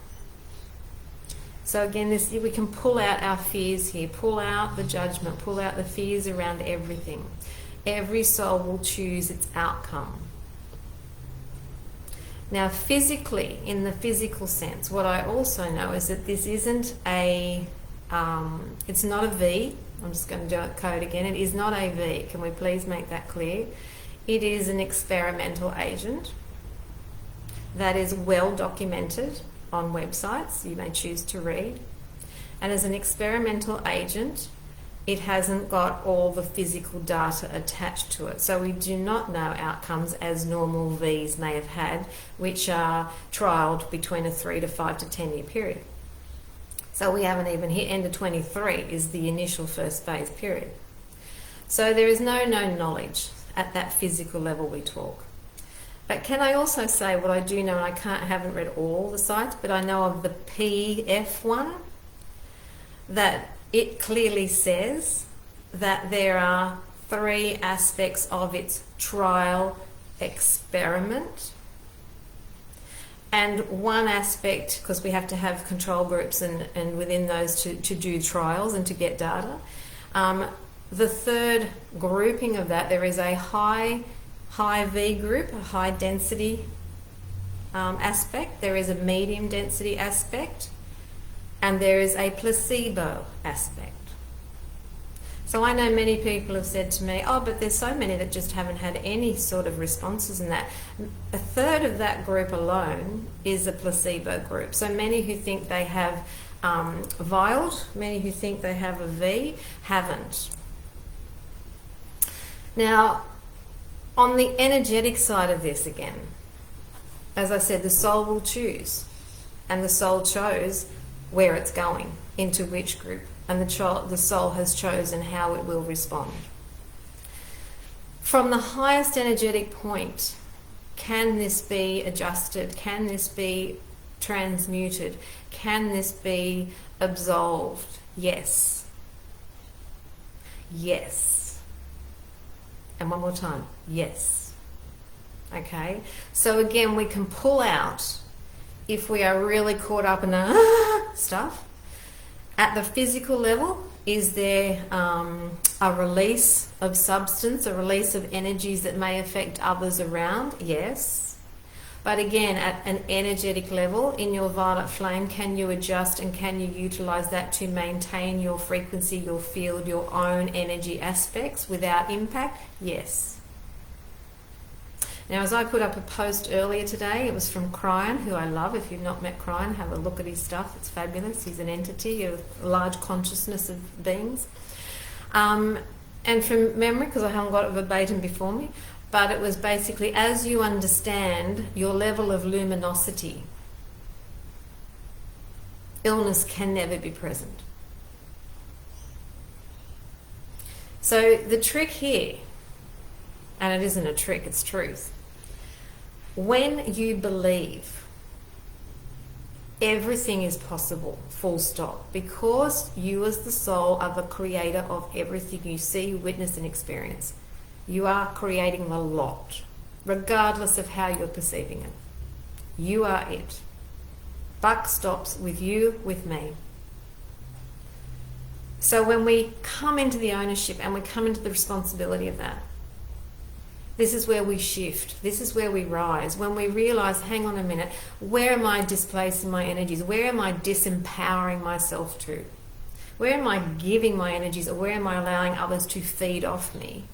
So again, we can pull out our fears here, pull out the judgment, pull out the fears around everything. Every soul will choose its outcome. Now physically, in the physical sense, what I also know is that this isn't it's not a V. I'm just going to do it code again. It is not a V. Can we please make that clear? It is an experimental agent that is well documented on websites you may choose to read. And as an experimental agent, it hasn't got all the physical data attached to it. So we do not know outcomes as normal Vs may have had, which are trialled between a 3 to 5 to 10 year period. So we haven't even hit end of 23 is the initial first phase period. So there is no known knowledge at that physical level we talk. But can I also say what I do know, and haven't read all the sites, but I know of the PF one, that it clearly says that there are 3 aspects of its trial experiment. And one aspect, because we have to have control groups and within those to do trials and to get data. The third grouping of that, there is a high V group, a high density aspect. There is a medium density aspect. And there is a placebo aspect. So I know many people have said to me, oh, but there's so many that just haven't had any sort of responses in that. A third of that group alone is a placebo group. So many who think they have vialed, many who think they have a V, haven't. Now, on the energetic side of this again, as I said, the soul will choose. And the soul chose where it's going, into which group. And the soul has chosen how it will respond. From the highest energetic point, can this be adjusted? Can this be transmuted? Can this be absolved? Yes. Yes. And one more time, yes. Okay, so again, we can pull out, if we are really caught up in stuff. At the physical level, is there a release of substance, a release of energies that may affect others around? Yes. But again, at an energetic level, in your violet flame, can you adjust and can you utilize that to maintain your frequency, your field, your own energy aspects without impact? Yes. Now, as I put up a post earlier today, it was from Cryan, who I love. If you've not met Cryan, have a look at his stuff. It's fabulous. He's an entity, a large consciousness of beings. And from memory, because I haven't got it verbatim before me, but it was basically, as you understand your level of luminosity, illness can never be present. So the trick here, and it isn't a trick, it's truth. When you believe everything is possible, full stop, because you as the soul are the creator of everything you see, witness and experience. You are creating the lot, regardless of how you're perceiving it. You are it. Buck stops with you, with me. So when we come into the ownership and we come into the responsibility of that, This is where we shift. This is where we rise. When we realize, hang on a minute, where am I displacing my energies? Where am I disempowering myself to? Where am I giving my energies, or where am I allowing others to feed off me?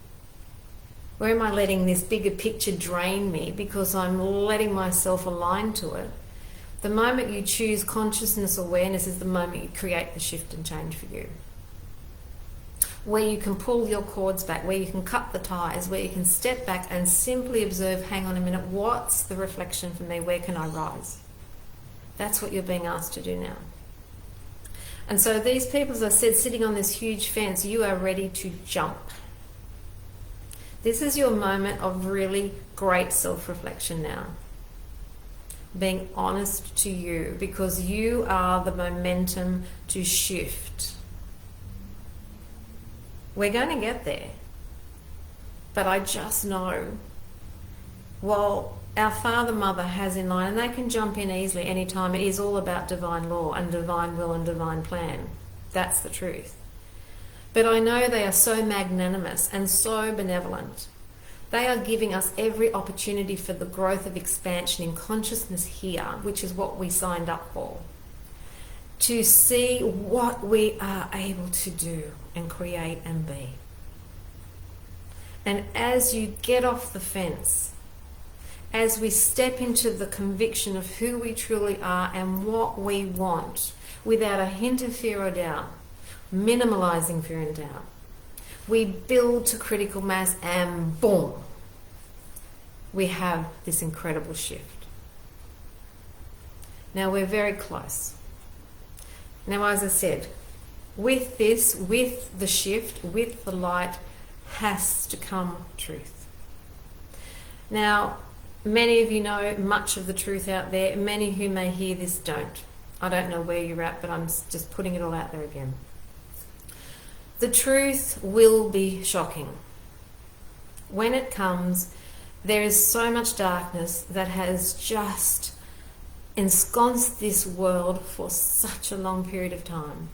Where am I letting this bigger picture drain me because I'm letting myself align to it? The moment you choose consciousness awareness is the moment you create the shift and change for you. Where you can pull your cords back, where you can cut the ties, where you can step back and simply observe, hang on a minute, what's the reflection for me? Where can I rise? That's what you're being asked to do now. And so these people, as I said, sitting on this huge fence, you are ready to jump. This is your moment of really great self-reflection now. Being honest to you, because you are the momentum to shift. We're going to get there. But I just know, while our Father, Mother has in line, and they can jump in easily anytime, it is all about divine law and divine will and divine plan. That's the truth. But I know they are so magnanimous and so benevolent. They are giving us every opportunity for the growth of expansion in consciousness here, which is what we signed up for. To see what we are able to do and create and be. And as you get off the fence, as we step into the conviction of who we truly are and what we want, without a hint of fear or doubt, minimalizing fear and doubt, we build to critical mass and boom, we have this incredible shift. Now we're very close. Now, as I said, with this, with the shift, with the light, has to come truth. Now, many of you know much of the truth out there. Many who may hear this don't. I don't know where you're at, but I'm just putting it all out there again. The truth will be shocking. When it comes, there is so much darkness that has just ensconced this world for such a long period of time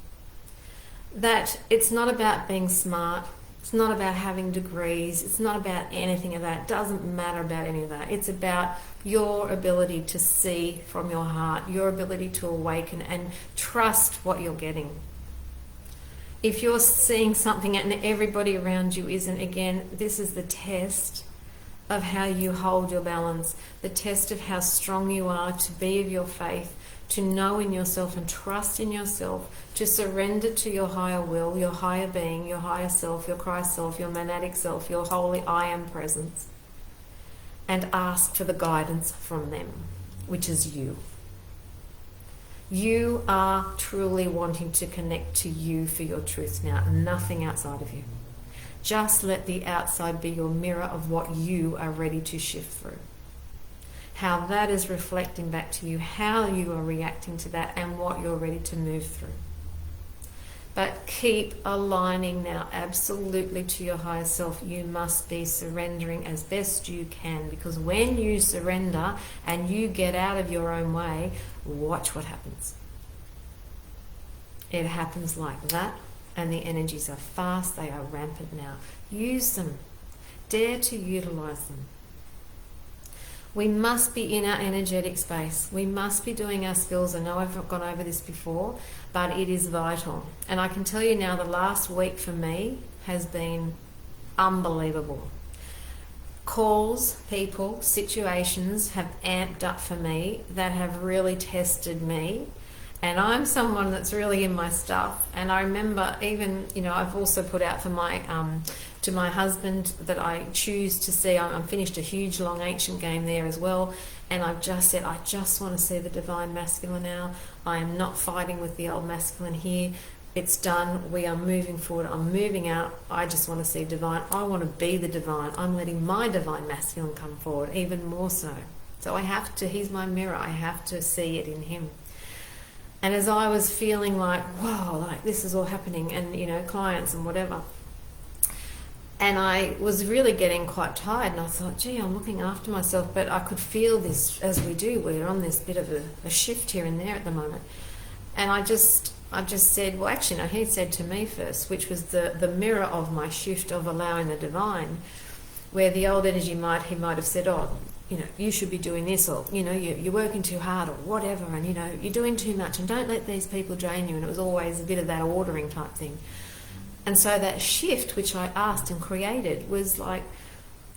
that it's not about being smart, it's not about having degrees, it's not about anything of that. It doesn't matter about any of that. It's about your ability to see from your heart, your ability to awaken and trust what you're getting. If you're seeing something and everybody around you isn't, again, this is the test of how you hold your balance, the test of how strong you are to be of your faith, to know in yourself and trust in yourself, to surrender to your higher will, your higher being, your higher self, your Christ self, your monadic self, your holy I am presence, and ask for the guidance from them, which is you. You are truly wanting to connect to you for your truth now, nothing outside of you. Just let the outside be your mirror of what you are ready to shift through. How that is reflecting back to you, how you are reacting to that, and what you're ready to move through. But keep aligning now absolutely to your higher self. You must be surrendering as best you can, because when you surrender and you get out of your own way, watch what happens. It happens like that. And the energies are fast, they are rampant now. Use them. Dare to utilize them. We must be in our energetic space. We must be doing our skills. I know I've gone over this before, but it is vital. And I can tell you now, the last week for me has been unbelievable. Calls, people, situations have amped up for me that have really tested me. And I'm someone that's really in my stuff. And I remember even, I've also put out for my to my husband that I choose to see. I'm finished a huge, long, ancient game there as well. And I've just said, I just want to see the divine masculine now. I am not fighting with the old masculine here. It's done. We are moving forward. I'm moving out. I just want to see divine. I want to be the divine. I'm letting my divine masculine come forward, even more so. So I have to, he's my mirror. I have to see it in him. And as I was feeling like, wow, like this is all happening, and clients and whatever, and I was really getting quite tired, and I thought, gee, I'm looking after myself, but I could feel this as we do. We're on this bit of a shift here and there at the moment. And I just said, well, actually, no, he said to me first, which was the mirror of my shift of allowing the divine. where the old energy he might have said, oh, you know, you should be doing this, or, you know, you're working too hard, or whatever, and, you know, you're doing too much, and don't let these people drain you. And it was always a bit of that ordering type thing. And so that shift, which I asked and created, was like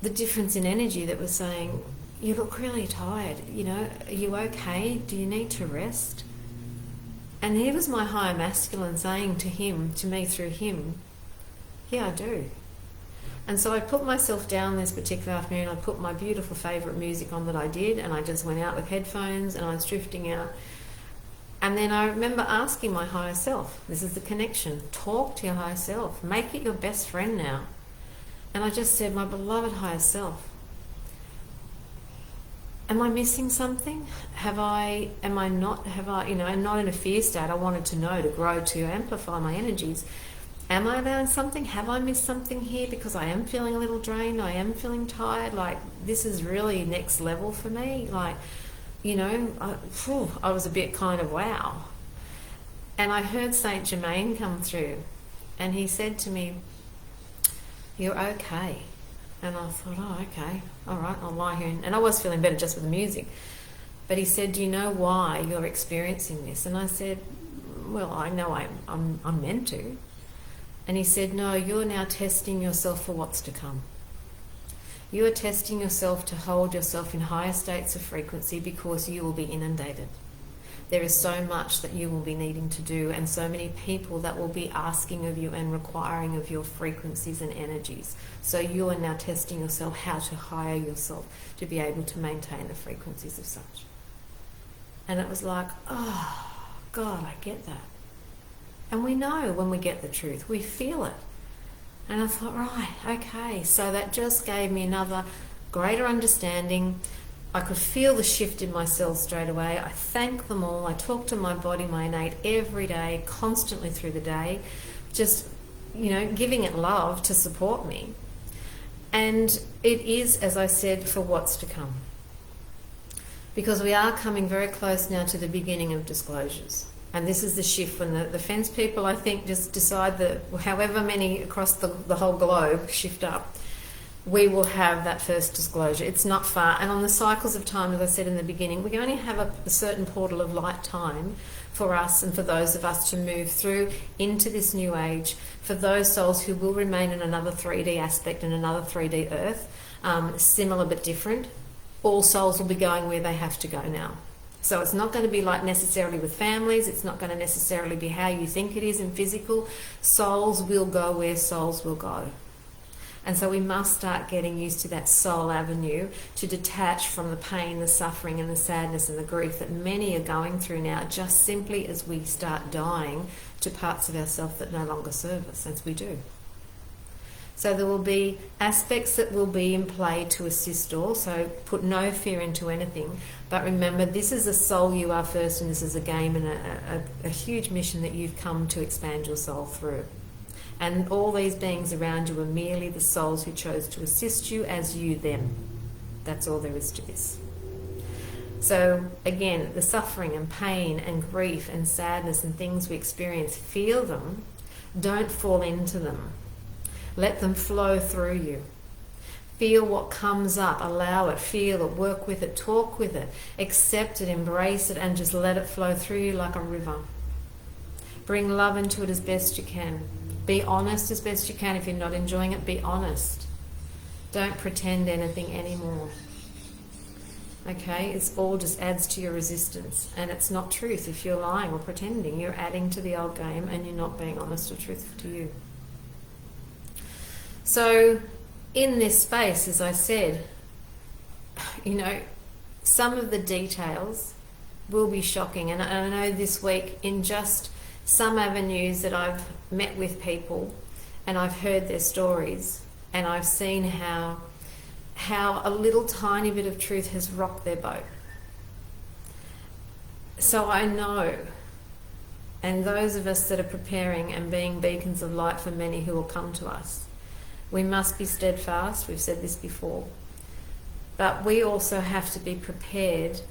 the difference in energy that was saying, you look really tired, you know, are you okay? Do you need to rest? And here was my higher masculine saying to me through him, yeah, I do. And so I put myself down this particular afternoon. I put my beautiful favourite music on that I did, and I just went out with headphones, and I was drifting out. And then I remember asking my higher self, this is the connection, talk to your higher self, make it your best friend now. And I just said, my beloved higher self, am I missing something? I'm not in a fear state. I wanted to know, to grow, to amplify my energies. Am I allowing something? Have I missed something here? Because I am feeling a little drained. I am feeling tired. Like, this is really next level for me. Like, you know, I was a bit kind of wow. And I heard Saint Germain come through, and he said to me, you're okay. And I thought, oh, okay, all right, I'll lie here. And I was feeling better just with the music. But he said, do you know why you're experiencing this? And I said, well, I know I'm meant to. And he said, no, you're now testing yourself for what's to come. You are testing yourself to hold yourself in higher states of frequency, because you will be inundated. There is so much that you will be needing to do, and so many people that will be asking of you and requiring of your frequencies and energies. So you are now testing yourself how to hire yourself to be able to maintain the frequencies of such. And it was like, oh, God, I get that. And we know when we get the truth, we feel it. And I thought, right, okay. So that just gave me another greater understanding. I could feel the shift in my cells straight away. I thank them all. I talk to my body, my innate, every day, constantly through the day, just, you know, giving it love to support me. And it is, as I said, for what's to come. Because we are coming very close now to the beginning of disclosures. And this is the shift when the fence people, I think, just decide that however many across the whole globe shift up, we will have that first disclosure. It's not far. And on the cycles of time, as I said in the beginning, we only have a certain portal of light time for us and for those of us to move through into this new age. For those souls who will remain in another 3D aspect and another 3D earth, similar but different, all souls will be going where they have to go now. So it's not going to be like necessarily with families. It's not going to necessarily be how you think it is in physical. Souls will go where souls will go. And so we must start getting used to that soul avenue to detach from the pain, the suffering and the sadness and the grief that many are going through now, just simply as we start dying to parts of ourselves that no longer serve us, as we do. So there will be aspects that will be in play to assist all, so put no fear into anything. But remember, this is a soul you are first, and this is a game and a huge mission that you've come to expand your soul through. And all these beings around you are merely the souls who chose to assist you as you them. That's all there is to this. So again, the suffering and pain and grief and sadness and things we experience, feel them, don't fall into them. Let them flow through you. Feel what comes up, allow it, feel it, work with it, talk with it, accept it, embrace it, and just let it flow through you like a river. Bring love into it as best you can. Be honest as best you can. If you're not enjoying it, be honest. Don't pretend anything anymore. Okay, it's all just adds to your resistance, and it's not truth. If you're lying or pretending, you're adding to the old game and you're not being honest or truthful to you. So in this space, as I said, you know, some of the details will be shocking. And I know this week in just some avenues that I've met with people and I've heard their stories and I've seen how a little tiny bit of truth has rocked their boat. So I know, and those of us that are preparing and being beacons of light for many who will come to us, we must be steadfast. We've said this before. But we also have to be prepared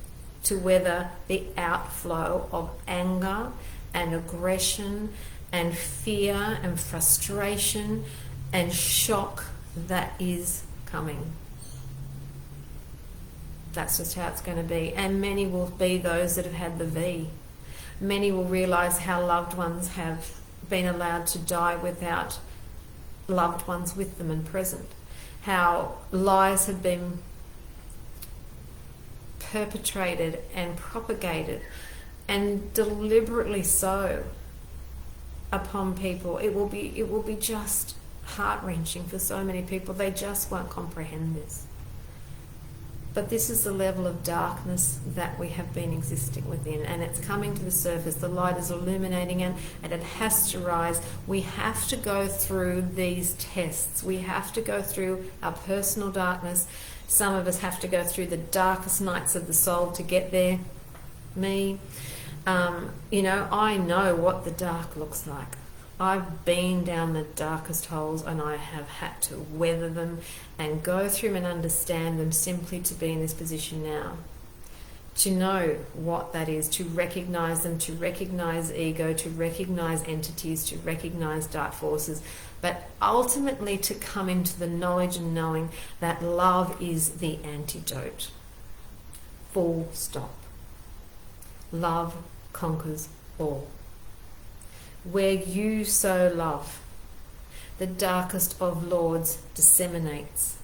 to weather the outflow of anger and aggression and fear and frustration and shock that is coming. That's just how it's going to be. And many will be those that have had the V. Many will realise how loved ones have been allowed to die without loved ones with them and present. How lies have been perpetrated and propagated, and deliberately so, upon people. It will be just heart-wrenching for so many people. They just won't comprehend this. But this is the level of darkness that we have been existing within, and it's coming to the surface. The light is illuminating it, and it has to rise. We have to go through these tests. We have to go through our personal darkness. Some of us have to go through the darkest nights of the soul to get there. Me, I know what the dark looks like. I've been down the darkest holes, and I have had to weather them and go through and understand them simply to be in this position now. To know what that is, to recognize them, to recognize ego, to recognize entities, to recognize dark forces, but ultimately to come into the knowledge and knowing that love is the antidote. Full stop. Love conquers all. Where you so love, the darkest of lords disseminates,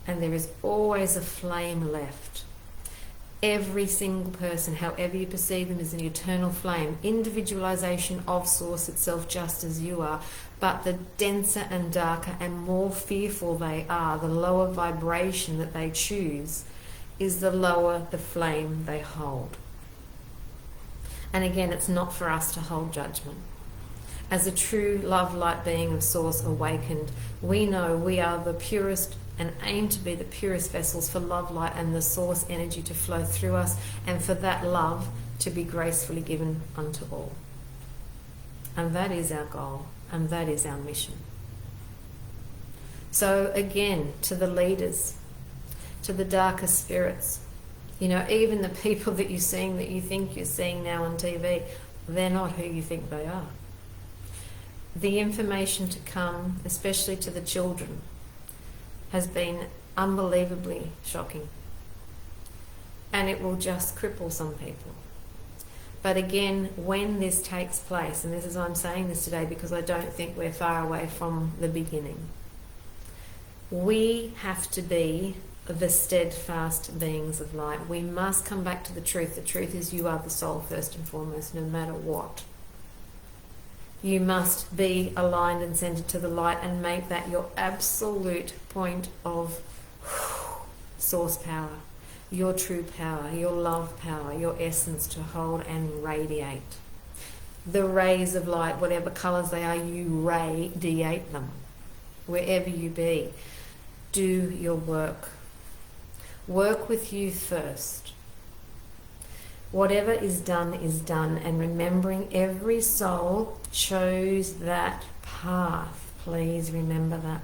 and there is always a flame left. Every single person, however you perceive them, is an eternal flame, individualization of source itself, just as you are. But the denser and darker and more fearful they are, the lower vibration that they choose, is the lower the flame they hold. And again, it's not for us to hold judgment. As a true love light being of source awakened, we know we are the purest and aim to be the purest vessels for love light and the source energy to flow through us, and for that love to be gracefully given unto all. And that is our goal, and that is our mission. So again, to the leaders, to the darker spirits, even the people that you're seeing, that you think you're seeing now on TV, they're not who you think they are. The information to come, especially to the children, has been unbelievably shocking. And it will just cripple some people. But again, when this takes place, and this is why I'm saying this today, because I don't think we're far away from the beginning, we have to be the steadfast beings of light. We must come back to the truth. The truth is you are the soul first and foremost, no matter what. You must be aligned and centered to the light and make that your absolute point of source power, your true power, your love power, your essence to hold and radiate. The rays of light, whatever colours they are, you radiate them wherever you be. Do your work. Work with you first. Whatever is done, and remembering every soul chose that path. Please remember that.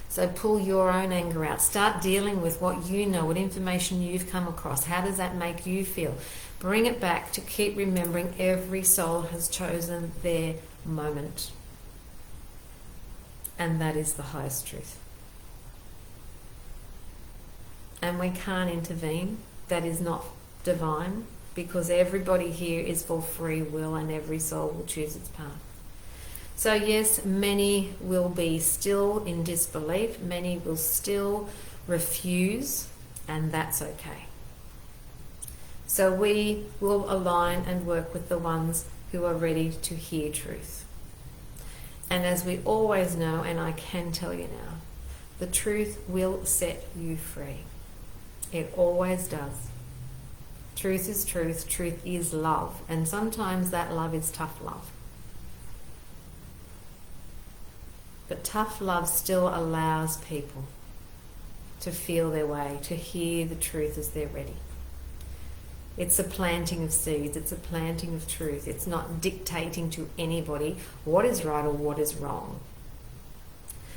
So pull your own anger out. Start dealing with what you know, what information you've come across. How does that make you feel? Bring it back to keep remembering every soul has chosen their moment. And that is the highest truth. And we can't intervene. That is not divine, because everybody here is for free will, and every soul will choose its path. So yes, many will be still in disbelief, many will still refuse, and that's okay. So we will align and work with the ones who are ready to hear truth. And as we always know, and I can tell you now, the truth will set you free. It always does. Truth is truth. Truth is love. And sometimes that love is tough love. But tough love still allows people to feel their way, to hear the truth as they're ready. It's a planting of seeds. It's a planting of truth. It's not dictating to anybody what is right or what is wrong.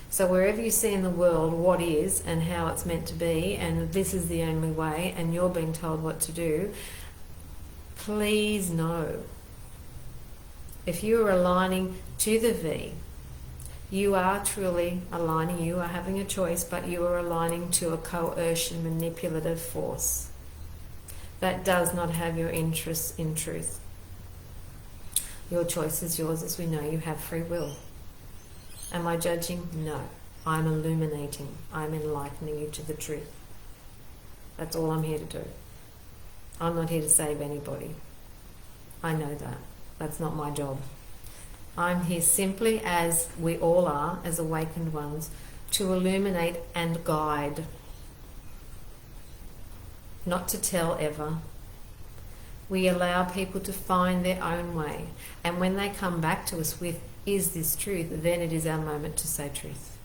So wherever you see in the world what is and how it's meant to be, and this is the only way, and you're being told what to do, please know, if you are aligning to the V, You are truly aligning, you are having a choice, but you are aligning to a coercion, manipulative force that does not have your interests in truth. Your choice is yours, as we know. You have free will. Am I judging? No. I'm illuminating. I'm enlightening you to the truth. That's all I'm here to do. I'm not here to save anybody. I know that. That's not my job. I'm here simply, as we all are, as awakened ones, to illuminate and guide. Not to tell ever. We allow people to find their own way. And when they come back to us with, is this truth? Then it is our moment to say truth,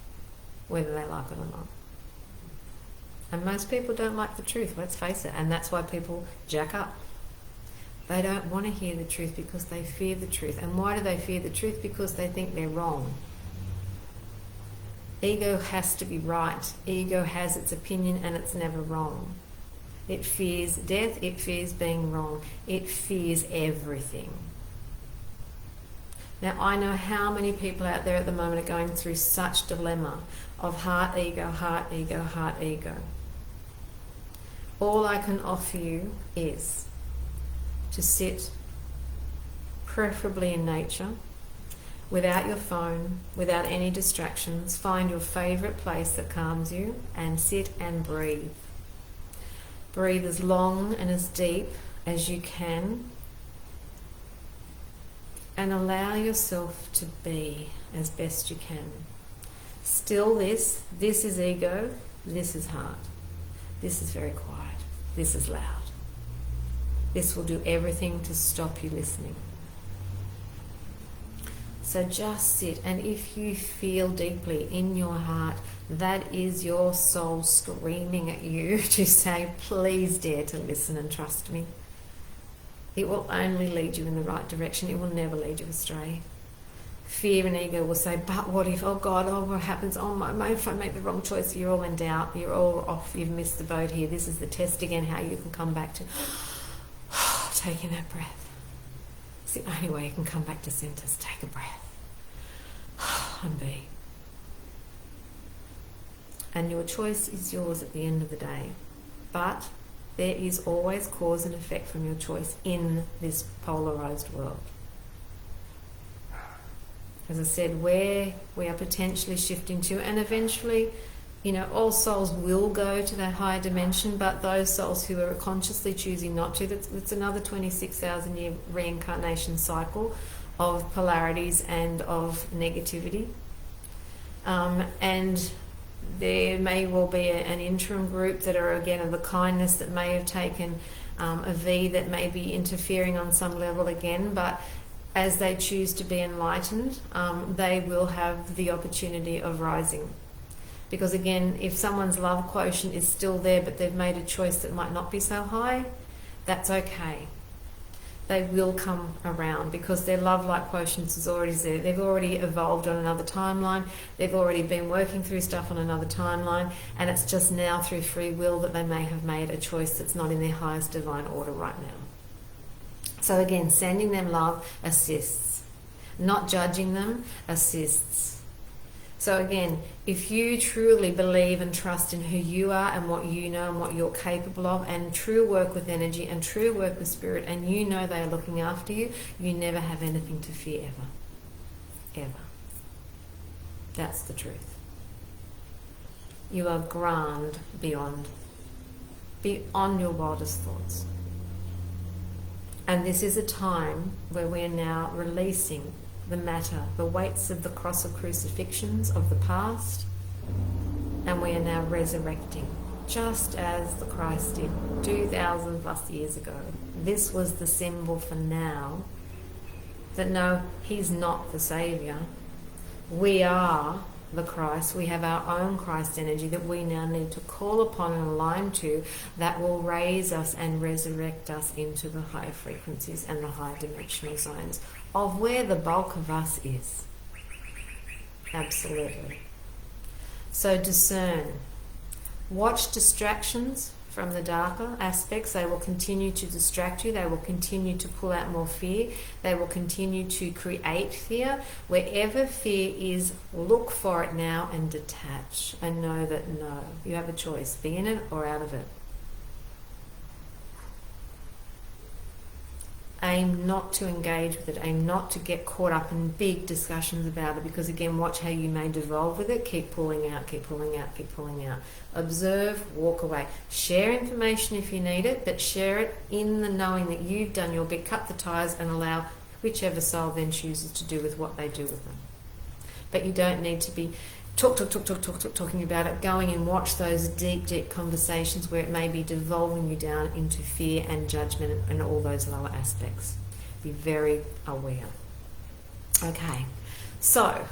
whether they like it or not. And most people don't like the truth, let's face it. And that's why people jack up. They don't want to hear the truth because they fear the truth. And why do they fear the truth? Because they think they're wrong. Ego has to be right. Ego has its opinion and it's never wrong. It fears death, it fears being wrong, it fears everything. Now, I know how many people out there at the moment are going through such dilemma of heart, ego, heart, ego, heart, ego. All I can offer you is to sit, preferably in nature, without your phone, without any distractions. Find your favourite place that calms you and sit and breathe. Breathe as long and as deep as you can and allow yourself to be as best you can. Still this is ego, this is heart. This is very quiet, this is loud. This will do everything to stop you listening. So just sit, and if you feel deeply in your heart, that is your soul screaming at you to say, please dare to listen and trust me. It will only lead you in the right direction. It will never lead you astray. Fear and ego will say, but what if, oh God, oh what happens, oh my, if I make the wrong choice, you're all in doubt, you're all off, you've missed the boat here. This is the test again, how you can come back to taking that breath. It's the only way you can come back to centre. Take a breath and be. And your choice is yours at the end of the day. But there is always cause and effect from your choice in this polarized world. As I said, where we are potentially shifting to, and eventually, you know, all souls will go to that higher dimension, but those souls who are consciously choosing not to, that's another 26,000 year reincarnation cycle of polarities and of negativity. And there may well be an interim group that are, again, of the kindness that may have taken a V that may be interfering on some level again, but as they choose to be enlightened, they will have the opportunity of rising. Because again, if someone's love quotient is still there, but they've made a choice that might not be so high, that's okay. They will come around because their love-like quotient is already there. They've already evolved on another timeline. They've already been working through stuff on another timeline, and it's just now through free will that they may have made a choice that's not in their highest divine order right now. So again, sending them love assists. Not judging them assists. So again, if you truly believe and trust in who you are and what you know and what you're capable of, and true work with energy and true work with spirit, and you know they are looking after you, you never have anything to fear ever. Ever. That's the truth. You are grand beyond your wildest thoughts. And this is a time where we are now releasing the matter, the weights of the cross of crucifixions of the past, and we are now resurrecting, just as the Christ did 2,000 plus years ago. This was the symbol for now, that no, he's not the Saviour. We are the Christ. We have our own Christ energy that we now need to call upon and align to, that will raise us and resurrect us into the higher frequencies and the higher dimensional zones of where the bulk of us is. Absolutely. So discern. Watch distractions from the darker aspects. They will continue to distract you. They will continue to pull out more fear. They will continue to create fear. Wherever fear is, look for it now and detach and know that no, you have a choice. Be in it or out of it. Aim not to engage with it. Aim not to get caught up in big discussions about it, because again, watch how you may devolve with it. Keep pulling out, keep pulling out, keep pulling out. Observe, walk away. Share information if you need it, but share it in the knowing that you've done your bit. Cut the ties and allow whichever soul then chooses to do with what they do with them. But you don't need to be talking about it. Going and watch those deep conversations where it may be devolving you down into fear and judgment and all those lower aspects. Be very aware. Okay, so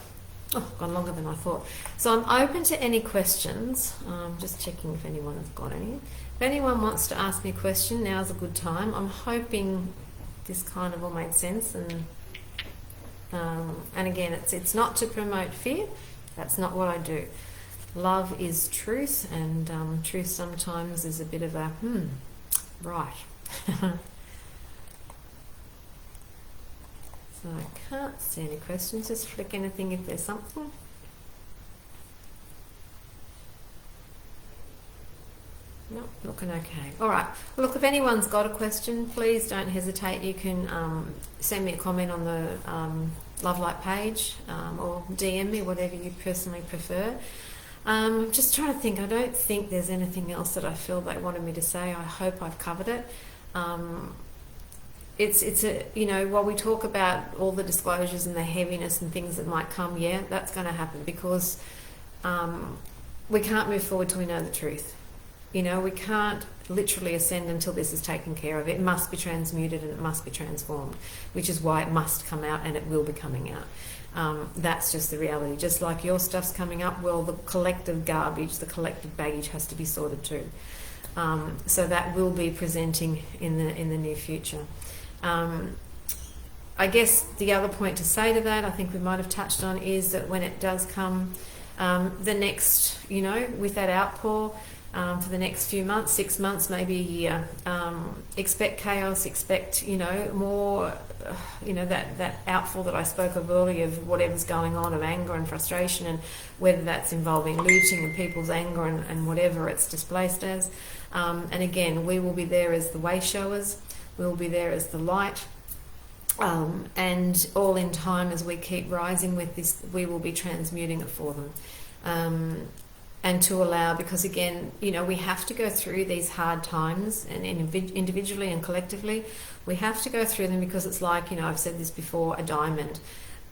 gone longer than I thought. So I'm open to any questions. Just checking if anyone has got any. If anyone wants to ask me a question, now's a good time. I'm hoping this kind of all made sense, and again, it's not to promote fear. That's not what I do. Love is truth, and truth sometimes is a bit of a right. So I can't see any questions. Just flick anything if there's something. No, looking okay. All right. Well, look, if anyone's got a question, please don't hesitate. You can send me a comment on the Love Light page, or DM me, whatever you personally prefer. Just trying to think. I don't think there's anything else that I feel they wanted me to say. I hope I've covered it. It's a, you know, while we talk about all the disclosures and the heaviness and things that might come, yeah, that's going to happen, because we can't move forward till we know the truth. You know, we can't literally ascend until this is taken care of. It must be transmuted and it must be transformed, which is why it must come out, and it will be coming out. That's just the reality. Just like your stuff's coming up, well, the collective garbage, the collective baggage has to be sorted too. So that will be presenting in the near future. I guess the other point to say to that, I think we might have touched on, is that when it does come, the next, you know, with that outpour, for the next few months, 6 months, maybe a year, expect chaos, expect, you know, more, you know, that outfall that I spoke of earlier, of whatever's going on, of anger and frustration, and whether that's involving looting and people's anger and whatever it's displaced as. And again, we will be there as the way showers, we will be there as the light, and all in time, as we keep rising with this, we will be transmuting it for them. And to allow, because again, you know, we have to go through these hard times, and individually and collectively, we have to go through them, because it's like, you know, I've said this before, a diamond.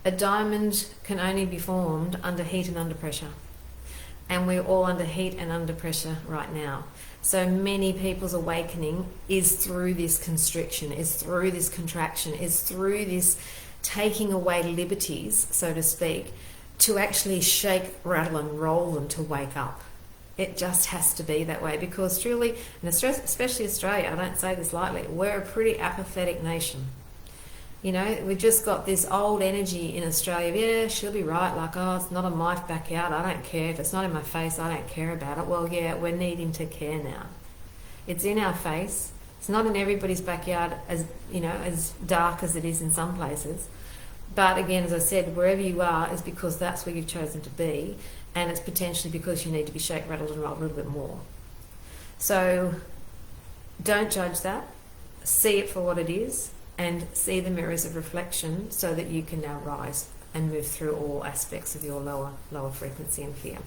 A diamond can only be formed under heat and under pressure. And we're all under heat and under pressure right now. So many people's awakening is through this constriction, is through this contraction, is through this taking away liberties, so to speak, to actually shake, rattle and roll them to wake up. It just has to be that way, because truly, and especially Australia, I don't say this lightly, we're a pretty apathetic nation. You know, we've just got this old energy in Australia. Yeah, she'll be right, like, oh, it's not in my backyard, I don't care. If it's not in my face, I don't care about it. Well, yeah, we're needing to care now. It's in our face. It's not in everybody's backyard, as, you know, as dark as it is in some places. But again, as I said, wherever you are is because that's where you've chosen to be, and it's potentially because you need to be shake, rattled and rolled a little bit more. So don't judge that. See it for what it is, and see the mirrors of reflection, so that you can now rise and move through all aspects of your lower frequency and fear.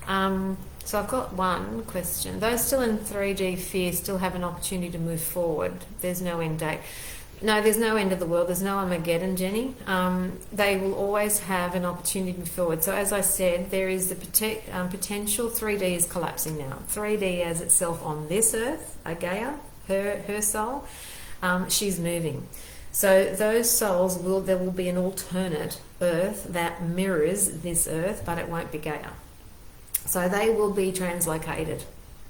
So I've got one question. Those still in 3D fear still have an opportunity to move forward. There's no end date. No, there's no end of the world. There's no Armageddon, Jenny. They will always have an opportunity to move forward. So as I said, there is the potential. 3D is collapsing now. 3D as itself on this earth, Gaia, her soul, she's moving. So those souls there will be an alternate earth that mirrors this earth, but it won't be Gaia. So they will be translocated.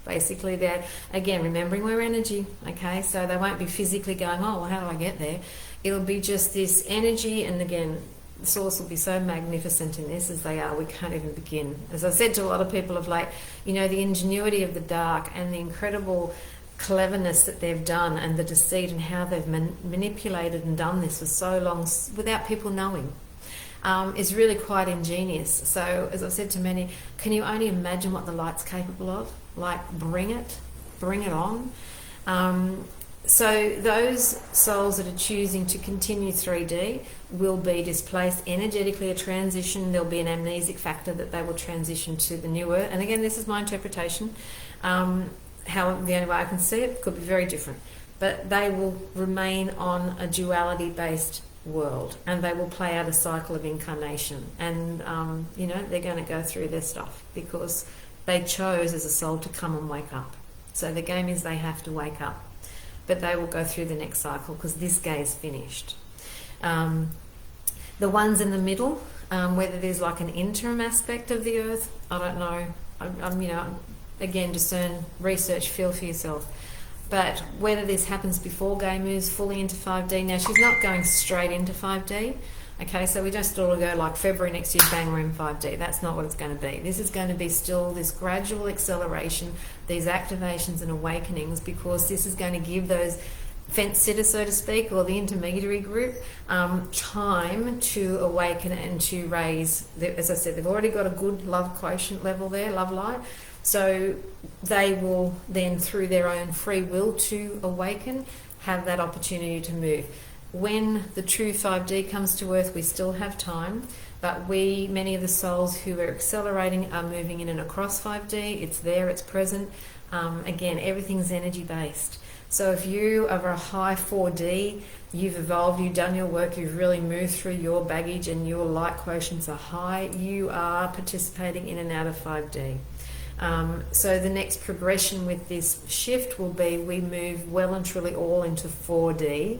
Basically, they're, again, remembering we're energy, okay? So they won't be physically going, oh, well, how do I get there? It'll be just this energy, and again, the source will be so magnificent in this as they are, we can't even begin. As I said to a lot of people of late, the ingenuity of the dark and the incredible cleverness that they've done and the deceit and how they've manipulated and done this for so long without people knowing is really quite ingenious. So as I've said to many, can you only imagine what the light's capable of? Like, bring it on. So those souls that are choosing to continue 3D will be displaced energetically, a transition. There'll be an amnesic factor that they will transition to the new earth. And again, this is my interpretation. How the only way I can see it could be very different. But they will remain on a duality-based world, and they will play out a cycle of incarnation. And, they're going to go through their stuff because they chose as a soul to come and wake up. So the game is they have to wake up. But they will go through the next cycle because this game is finished. The ones in the middle, whether there's like an interim aspect of the earth, I don't know. Again, discern, research, feel for yourself. But whether this happens before Gay moves fully into 5D, now she's not going straight into 5D. Okay, so we just all go like February next year, bang, we're in 5D. That's not what it's going to be. This is going to be still this gradual acceleration, these activations and awakenings, because this is going to give those fence sitters, so to speak, or the intermediary group, time to awaken and to raise. As I said, they've already got a good love quotient level there, love light. So they will then, through their own free will to awaken, have that opportunity to move. When the true 5D comes to Earth, we still have time, but many of the souls who are accelerating are moving in and across 5D. It's there, it's present. Again, everything's energy-based. So if you are a high 4D, you've evolved, you've done your work, you've really moved through your baggage and your light quotients are high, you are participating in and out of 5D. So the next progression with this shift will be we move well and truly all into 4D,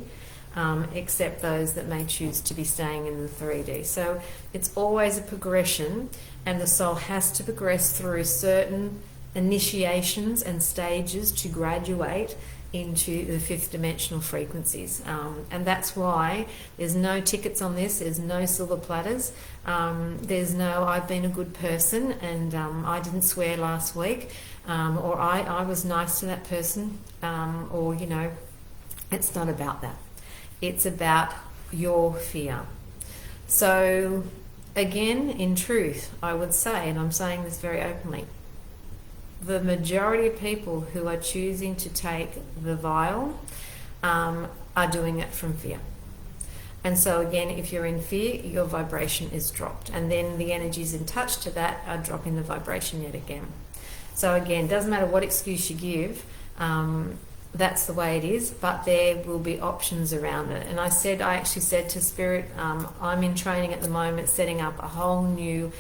except those that may choose to be staying in the 3D. So it's always a progression, and the soul has to progress through certain initiations and stages to graduate into the fifth dimensional frequencies. And that's why there's no tickets on this, there's no silver platters, there's no I've been a good person and I didn't swear last week, or I was nice to that person, or it's not about that. It's about your fear. So again, in truth, I would say, and I'm saying this very openly, the majority of people who are choosing to take the vial are doing it from fear. And so again, if you're in fear, your vibration is dropped. And then the energies in touch to that are dropping the vibration yet again. So again, doesn't matter what excuse you give, that's the way it is, but there will be options around it. And I actually said to Spirit, I'm in training at the moment, setting up a whole new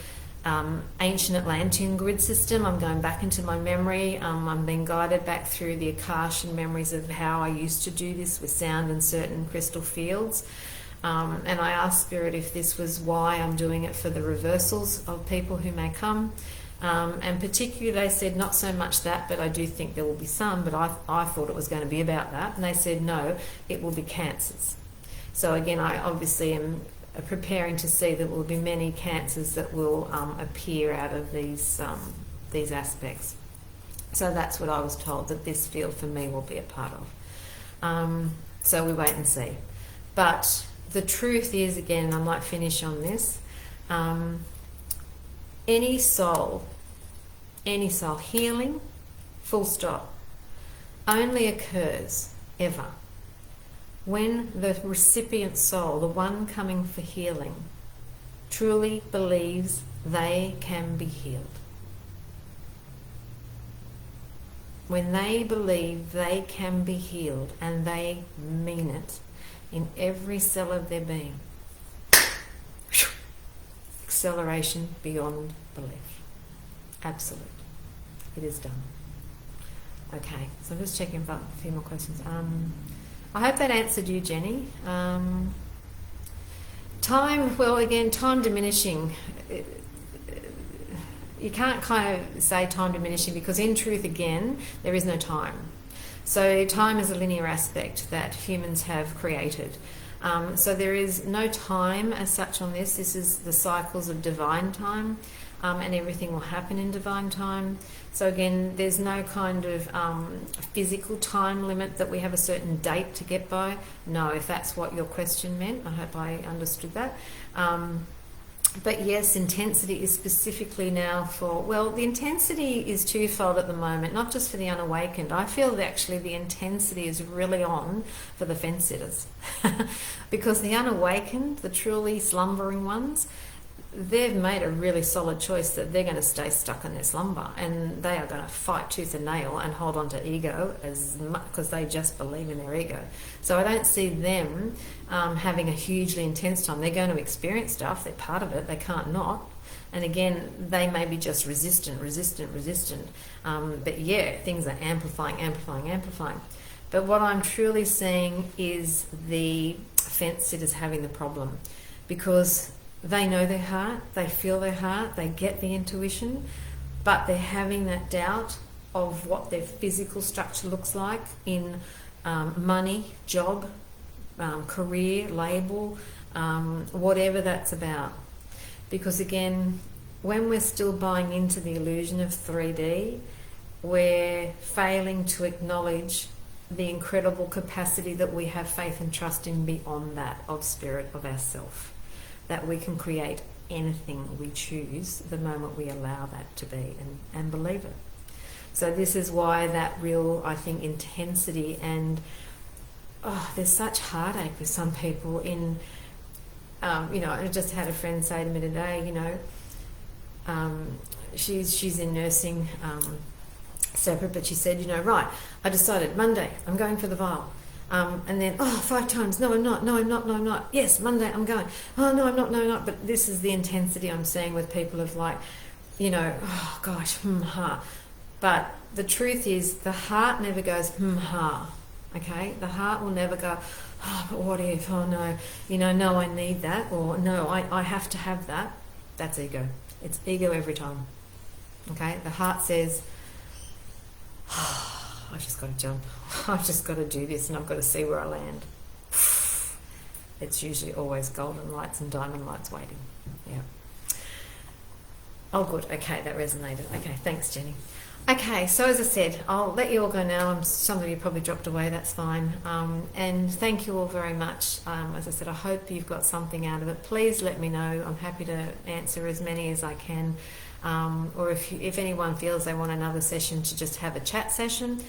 ancient Atlantean grid system. I'm going back into my memory. I'm being guided back through the Akashian memories of how I used to do this with sound and certain crystal fields. And I asked Spirit if this was why I'm doing it for the reversals of people who may come. And particularly they said not so much that, but I do think there will be some, but I thought it was going to be about that. And they said no, it will be cancers. So again, I obviously am preparing to see that there will be many cancers that will appear out of these aspects. So that's what I was told, that this field for me will be a part of. So we wait and see. But the truth is, again, and I might finish on this, any soul, healing, full stop, only occurs ever when the recipient soul, the one coming for healing, truly believes they can be healed. When they believe they can be healed and they mean it in every cell of their being, acceleration beyond belief. Absolute. It is done. Okay, so I'm just checking for a few more questions. I hope that answered you, Jenny. Time, well, again, time diminishing. You can't kind of say time diminishing because in truth, again, there is no time. So time is a linear aspect that humans have created. So there is no time as such on this. This is the cycles of divine time, and everything will happen in divine time. So again, there's no kind of physical time limit that we have a certain date to get by. No, if that's what your question meant, I hope I understood that. But yes, intensity is specifically now for, well, the intensity is twofold at the moment, not just for the unawakened. I feel that actually the intensity is really on for the fence sitters. Because the unawakened, the truly slumbering ones, they've made a really solid choice that they're going to stay stuck in their slumber, and they are going to fight tooth and nail and hold on to ego as much because they just believe in their ego. So I don't see them having a hugely intense time. They're going to experience stuff. They're part of it. They can't not. And again, they may be just resistant. But yeah, things are amplifying. But what I'm truly seeing is the fence sitters having the problem, because they know their heart, they feel their heart, they get the intuition, but they're having that doubt of what their physical structure looks like in money, job, career, label, whatever that's about. Because again, when we're still buying into the illusion of 3D, we're failing to acknowledge the incredible capacity that we have faith and trust in beyond that of spirit, of ourself. That we can create anything we choose the moment we allow that to be and believe it. So this is why that real, I think, intensity and there's such heartache with some people in, I just had a friend say to me today, she's in nursing, separate, but she said, right, I decided Monday I'm going for the vial. And then, 5 times, no, I'm not. Yes, Monday, I'm going. Oh, no, I'm not. But this is the intensity I'm seeing with people of like, oh gosh, ha. But the truth is, the heart never goes, ha, okay? The heart will never go, oh, but what if, oh no, no, I need that, or no, I have to have that. That's ego. It's ego every time, okay? The heart says, I've just got to jump. I've just got to do this, and I've got to see where I land. It's usually always golden lights and diamond lights waiting. Yeah. Oh, good. Okay, that resonated. Okay, thanks, Jenny. Okay, so as I said, I'll let you all go now. Some of you probably dropped away. That's fine. And thank you all very much. As I said, I hope you've got something out of it. Please let me know. I'm happy to answer as many as I can. Or if anyone feels they want another session to just have a chat session,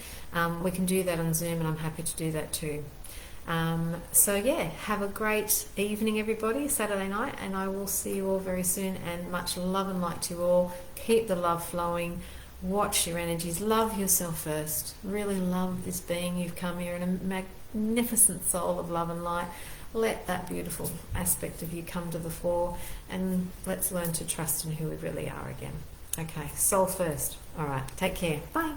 we can do that on Zoom, and I'm happy to do that too. So yeah, have a great evening, everybody, Saturday night, and I will see you all very soon, and much love and light to you all. Keep the love flowing. Watch your energies. Love yourself first. Really love this being you've come here in a magnificent soul of love and light. Let that beautiful aspect of you come to the fore, and let's learn to trust in who we really are again. Okay, soul first. All right, take care. Bye.